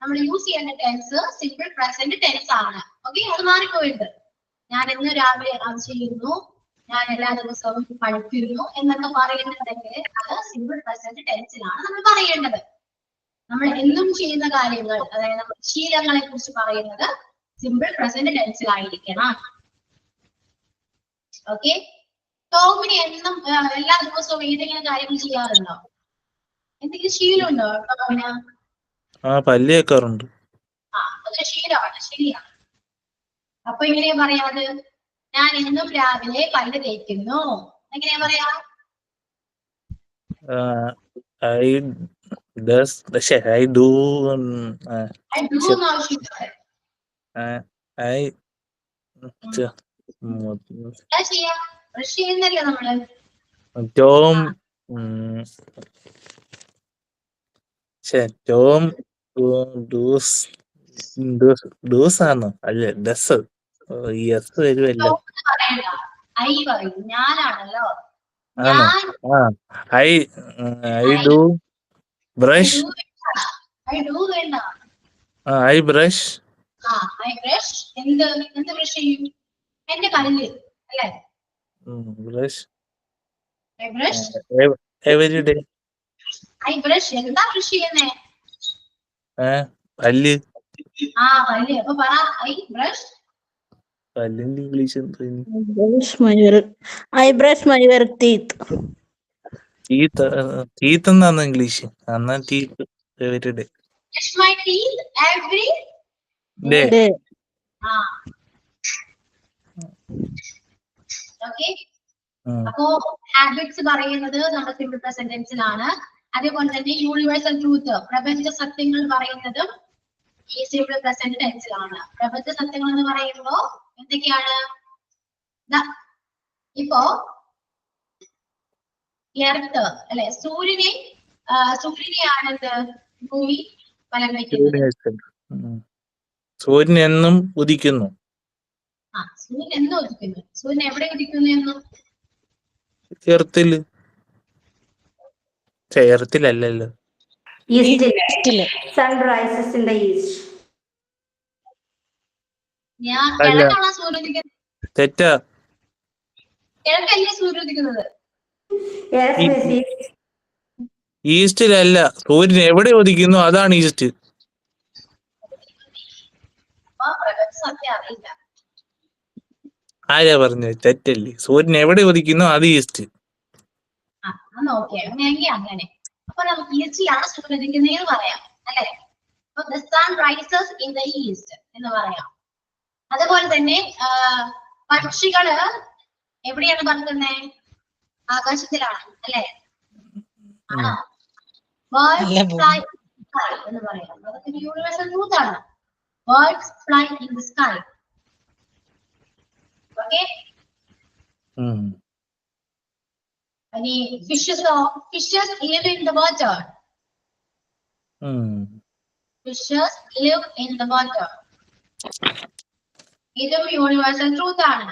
നമ്മൾ യൂസ് ചെയ്യേണ്ട ടെൻസ് സിമ്പിൾ പ്രസന്റ് ടെൻസ് ആണ്. ഓക്കെ, അത് മാറിപ്പോയിട്ട് ഞാൻ ഇന്ന് രാവിലെ അത് ചെയ്യുന്നു, ഞാൻ എല്ലാ ദിവസവും പഠിക്കുന്നു എന്നൊക്കെ പറയുന്നുണ്ടെങ്കിൽ അത് സിമ്പിൾ പ്രസന്റ് ടെൻസിലാണ് നമ്മൾ പറയേണ്ടത്. നമ്മൾ എന്നും ചെയ്യുന്ന കാര്യങ്ങൾ, അതായത് നമ്മുടെ ശീലങ്ങളെ കുറിച്ച് പറയുന്നത് സിമ്പിൾ പ്രസന്റ് ടെൻസിലായിരിക്കണം. ഓക്കെ, ടോമിന് എന്നും എല്ലാ ദിവസവും ഏതെങ്കിലും കാര്യങ്ങൾ ചെയ്യാറുണ്ടോ? എന്തെങ്കിലും ശീലമുണ്ടോ ടോമിന്? പല്ല് തേക്കാറുണ്ട്. അതൊരു ശീലമാണ്, ശരിയാണ്. അപ്പൊ എങ്ങനെയാ പറയാത്? ഞാൻ എന്നും രാവിലെ പല്ല് തേക്കുന്നു, എങ്ങനെയാ പറയാ? I does I do I do എന്ന് ആവശ്യമില്ല. I എന്താ ചെയ്യാ? ബ്രഷ് ചെയ്യുന്നല്ലോ നമ്മള്. ടോം ടോം ഡൂസ് ആണോ? അല്ല, ഡസ്. യെസ് വരുമല്ലോ. പറയണ്ട, ഐ പറയും. ഞാനാണല്ലോ. ആണോ? I do brush. I do വേണ്ട. I brush. I brush. എന്ത് ബ്രഷ് ചെയ്യും? എന്റെ പല്ല് അല്ലേ? Brush I brush. every day. I brush. എന്താ ബ്രഷ് ചെയ്യുന്നേ? പല്ല്. പല്ല്. അപ്പൊ പറ, I brush. പല്ലിന്റെ English I brush my teeth. Teeth എന്നാണ് ഇംഗ്ലീഷ്. എന്നാ teeth every day. Brush my teeth every day. Okay, അപ്പോ ഹാബിറ്റ്സ് പറയുന്നത് നമ്മുടെ സിമ്പിൾ പ്രസന്റ് ടെൻസിലാണ്. അതേപോലെ തന്നെ യൂണിവേഴ്സൽ ട്രൂത്ത്, പ്രപഞ്ച സത്യങ്ങൾ പറയുന്നതും ഈ സിമ്പിൾ പ്രസന്റ് ടെൻസിലാണ്. പ്രപഞ്ച സത്യങ്ങൾ എന്ന് പറയുമ്പോ എന്തൊക്കെയാണ്? ഇപ്പോ എർത്ത് അല്ലെ, സൂര്യനെയാണെന്ത് ഭൂമി ഫലം വയ്ക്കുന്നത്. സൂര്യൻ എന്നും ഉദിക്കുന്നു. സൂര്യൻ എന്നും ഉദിക്കുന്നു. സൂര്യൻ എവിടെ ഉദിക്കുന്നു എന്നും? ചേർത്തിലല്ലോ. Sun rises in the east. ഞാൻ കിഴക്കാണോ സൂര്യൻ ഉദിക്കുന്നത്? തെറ്റാ. കിഴക്കല്ലേ സൂര്യൻ ഉദിക്കുന്നത്? ഈസ്റ്റിലല്ല, സൂര്യൻ എവിടെ ഉദിക്കുന്നു അതാണ് ഈസ്റ്റ്. സത്യം അറിയില്ല. ആരാ പറഞ്ഞത്? തെറ്റല്ലേ. സൂര്യൻ എവിടെ ഉദിക്കുന്നു അത് ഈസ്റ്റ്. ഓക്കെ, അങ്ങനെയെങ്കിൽ അങ്ങനെ. അപ്പൊ നമുക്ക് ഈസ്റ്റിലാണ് സൂര്യൻ ഉദിക്കുന്നതെന്ന് പറയാം അല്ലെ? അപ്പൊ the sun rises in the east എന്ന് പറയാം. അതുപോലെ തന്നെ പക്ഷികള് എവിടെയാണ് പറക്കുന്നത്? ആകാശത്തിലാണ് അല്ലെ? ആണോ? Birds fly in the sky എന്ന് പറയാം. അതൊക്കെ യൂണിവേഴ്സൽ ട്രൂത്ത് ആണ്. Birds fly in the sky. Okay? Any fishes live in the water. Fishes live in the water. ഇതും യൂണിവേഴ്സൽ ട്രൂത്ത് ആണ്.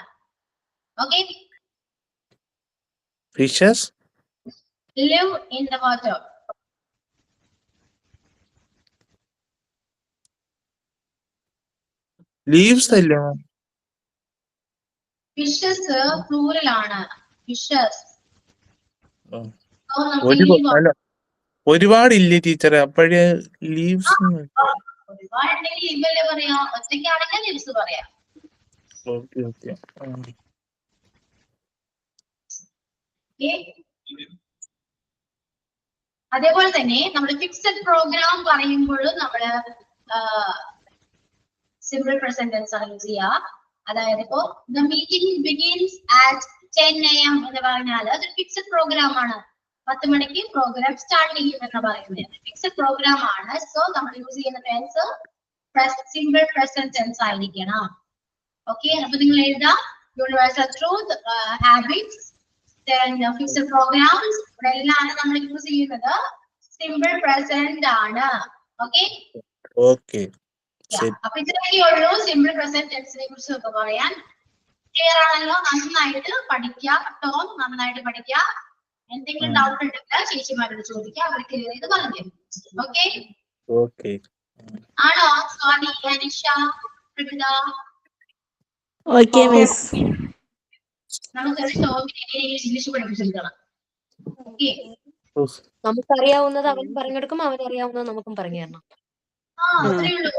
Okay? Fishes live in the water. Leaves അല്ലേ? ഫിഷസ് പ്ലൂറൽ ആണ്. ഫിഷസ് ഒരുപാടില്ലേ ടീച്ചറെ? അപ്പോഴേ ലീവ്സ് ഒരുപാടുണ്ടെങ്കിൽ ലിവല്ലേ പറയാ, ഒറ്റയ്ക്കാണെങ്കിൽ ലിവ്സ് പറയാം. അതേപോലെ തന്നെ നമ്മൾ ഫിക്സഡ് പ്രോഗ്രാം പറയുമ്പോഴും നമ്മള് സിമ്പിൾ പ്രസന്റ് ടെൻസ് ആണ് യൂസ് ചെയ്യുക. അതായത് ഇപ്പോ the meeting begins at 10 AM എന്ന് പറഞ്ഞാൽ അത് ഫിക്സഡ് പ്രോഗ്രാം ആണ്. 10 മണിക്ക് പ്രോഗ്രാം സ്റ്റാർട്ട് ചെയ്യും എന്ന് പറയുന്നത് ഫിക്സഡ് പ്രോഗ്രാം ആണ്. സോ നമ്മൾ യൂസ് ചെയ്യുന്ന ടെൻസ് സിംഗിൾ പ്രസന്റ് ടെൻസ് ആയിരിക്കണം. ഓക്കെ, അപ്പൊ നിങ്ങൾ എഴുതാം universal truth, habits, fixed programs, ഇവിടെ എല്ലാം നമ്മൾ യൂസ് ചെയ്യുന്നത് സിമ്പിൾ പ്രസന്റ് ആണ്. ഓക്കെ, ഓക്കെ അപ്പൊ ഇത്രയൊക്കെ ഉള്ളൂ സിമ്പിൾ പ്രസന്റ് ടെൻസിനെ കുറിച്ച് ഒക്കെ പറയാൻ. ക്ലിയർ ആണല്ലോ? നന്നായിട്ട് പഠിക്കുക, ടോം നന്നായിട്ട് പഠിക്കുക. എന്തെങ്കിലും ഡൗട്ട് ഉണ്ടെങ്കിൽ ചേച്ചിമാരോട് ചോദിക്കുക, അവർ ക്ലിയർ ചെയ്ത് പറഞ്ഞു. ഓക്കെ ഓക്കെ ആണോ? Swathi, Anisha, Pramitha, okay miss. നമുക്ക് ടോമിനെ ഇംഗ്ലീഷ് പഠിപ്പിച്ചെടുക്കണം. ഓക്കെ, നമുക്കറിയാവുന്നത് അവൻ പറഞ്ഞു കൊടുക്കും, അവനറിയാവുന്നത് നമുക്കും പറഞ്ഞു തരണം. അത്രേ ഉള്ളൂ.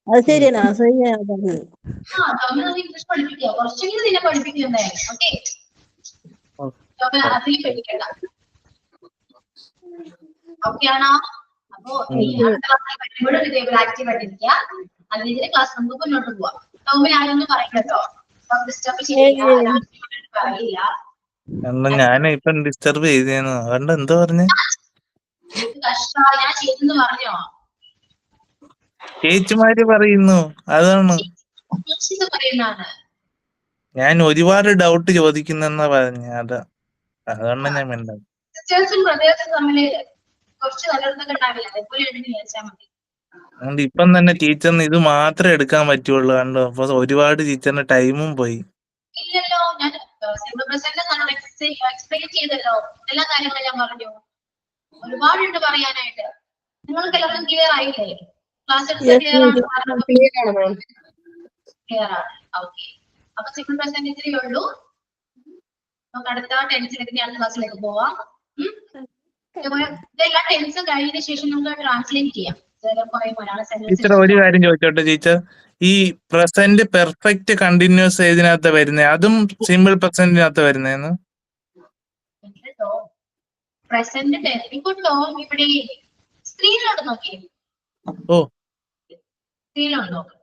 അത് ശരിയാണ്, അത് ശരിയാണ് പറഞ്ഞത്. ടോമിനെ നമുക്ക് ഇംഗ്ലീഷ് പഠിപ്പിക്കുക, കുറച്ചെങ്കിലും നിന്നെ പഠിപ്പിക്കുന്നതായിരുന്നു. ഓക്കെ, ടോമി അതിൽ പഠിക്കണ്ട. ഓക്കെ ആണോ? അപ്പോ ഈ അടുത്ത ക്ലാസ്സിൽ പറ്റുമ്പോഴും ഇതേപോലെ ആക്റ്റീവ് ആയിട്ടിരിക്കുക. അതിനെതിരെ ക്ലാസ് നമുക്ക് മുന്നോട്ട് പോവാം. ടോമി ആരൊന്നും പറയട്ടോ, ഡിസ്റ്റർബ് ചെയ്യില്ല, പറയില്ല. എന്നാ ഞാൻ ഇപ്പം ഡിസ്റ്റർബ് ചെയ്തേന്ന് കണ്ട എന്തോ പറഞ്ഞേ? കഷ്ടം, ഞാൻ ചെയ്തെന്ന് പറഞ്ഞോ? ചേച്ചിമാര് പറയുന്നു അതാണ്. ചേച്ചി പറയുന്നതാണ്. ഞാൻ ഒരുപാട് ഡൗട്ട് ചോദിക്കുന്നെന്നാ പറഞ്ഞ അതുകൊണ്ടാ ഞാൻ വേണ്ടത്. സിസ്റ്റേഴ്സും ബ്രദേഴ്സും തമ്മില് കുറച്ച് നല്ലതൊക്കെ ഉണ്ടാവില്ല, അതേപോലെ എടുത്ത് വിചാരിച്ചാൽ മതി. അതുകൊണ്ട് ഇപ്പം തന്നെ ടീച്ചറിന് ഇത് മാത്രമേ എടുക്കാൻ പറ്റുള്ളൂ. കണ്ടോ, അപ്പൊ ഒരുപാട് ടീച്ചറിന്റെ ടൈമും പോയി. ഇല്ലല്ലോ, ഞാൻ സിമ്പിൾ പ്രസന്റ് നമ്മൾ എക്സ്പ്ലെയിൻ ചെയ്തല്ലോ, എല്ലാ കാര്യങ്ങളും ഞാൻ പറഞ്ഞു. ഒരുപാടുണ്ട് പറയാനായിട്ട്. നിങ്ങൾക്ക് എല്ലാവർക്കും ക്ലിയർ ആയില്ലേ? ക്ലാസ് എടുത്ത് ക്ലിയർ ആണ്? ക്ലിയർ ആണ്. ഓക്കെ, അപ്പൊ സിമ്പിൾ പ്രസന്റ് ഇത്രയേ ഉള്ളൂ. നമുക്ക് അടുത്ത ടെൻസിലേക്ക് അടുത്ത ക്ലാസ്സിലേക്ക് പോവാം. ഇതെല്ലാം ടെൻസ് കഴിഞ്ഞ ശേഷം നമുക്ക് ട്രാൻസ്ലേറ്റ് ചെയ്യാം. ടീച്ചർ ഒരു കാര്യം ചോദിച്ചോട്ടെ ടീച്ചർ, ഈ പ്രസന്റ് പെർഫെക്റ്റ് കണ്ടിന്യൂസ് ഏതിനകത്ത് വരുന്നേ? അതും സിമ്പിൾ പ്രസന്റിനകത്ത് വരുന്നേന്ന്? പ്രസന്റ് ഇപ്പോട്ടോ ഇവിടെ സ്ക്രീനിലോട്ട് നോക്കിയേ. ഓ, സ്ക്രീനിലോട്ട് നോക്ക്.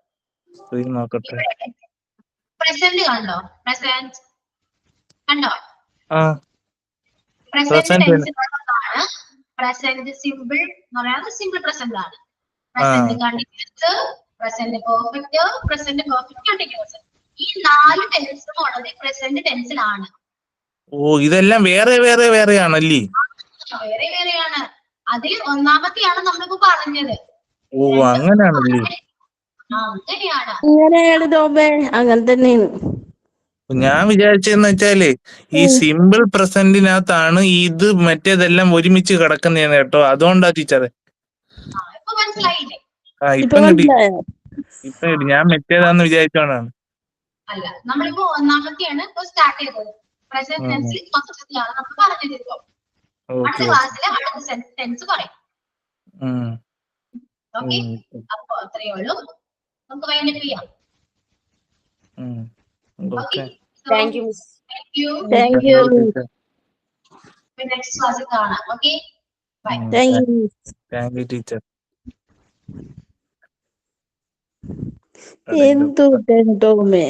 സ്ക്രീൻ നോക്കട്ടെ. പ്രസന്റ് കണ്ടോ? പ്രസന്റ് കണ്ടോ? ആ, പ്രസന്റ് ടെൻസിലുള്ളതാണ് പ്രസന്റ് സിമ്പിൾ എന്ന് പറയുന്നത്. സിമ്പിൾ പ്രസന്റ് ആണ്. Present continuous, present perfect, present perfect continuous. ഈ 4 ടെൻസും ഉള്ളത് പ്രസന്റ് ടെൻസിലാണ്. ഓ, ഇതെല്ലാം വേറെ വേറെ വേറെ ആണല്ലേ? വേറെ വേറെയാണ്. അതിൽ ഒന്നാമത്തെയാണ് നമ്മളിപ്പോ പറഞ്ഞത്. ഓ, അങ്ങനെയാണല്ലേ? അങ്ങനെയാണ്. അങ്ങനെയാണ് ടോമേ, അങ്ങനെ തന്നെയാണ്. ഞാൻ വിചാരിച്ചെന്ന് വെച്ചാല് ഈ സിമ്പിൾ പ്രസന്റിനകത്താണ് ഇത് മറ്റേതെല്ലാം ഒരുമിച്ച് കിടക്കുന്നതാണ് കേട്ടോ. അതുകൊണ്ടാ ടീച്ചറെ. ഇപ്പൊ മനസ്സിലായില്ലേ? ഇപ്പം കിട്ടി. ഞാൻ മറ്റേതാന്ന് വിചാരിച്ചോണ്ടാണ്. അല്ല, നമ്മളിപ്പോ ഒന്നാമത്തെയാണ് ഇപ്പൊ സ്റ്റാർട്ട് ചെയ്തത്. പ്രസന്റ് ടെൻസിൽ ഫസ്റ്റത്തെയാണ് നമ്മൾ പറഞ്ഞത്. ഇപ്പൊ അടുത്ത ക്ലാസ്സിൽ അടുത്ത ടെൻസ് പറയും. ഓക്കെ, അപ്പൊ അത്രയേ ഉള്ളൂ. നമുക്ക് വൈൻഡപ്പ് ചെയ്യാം. Okay, thank you miss. Thank you. Thank you. Next ക്ലാസ്സിൽ കാണാം. Okay, bye. Thank you teacher. എന്തു ടോമേ.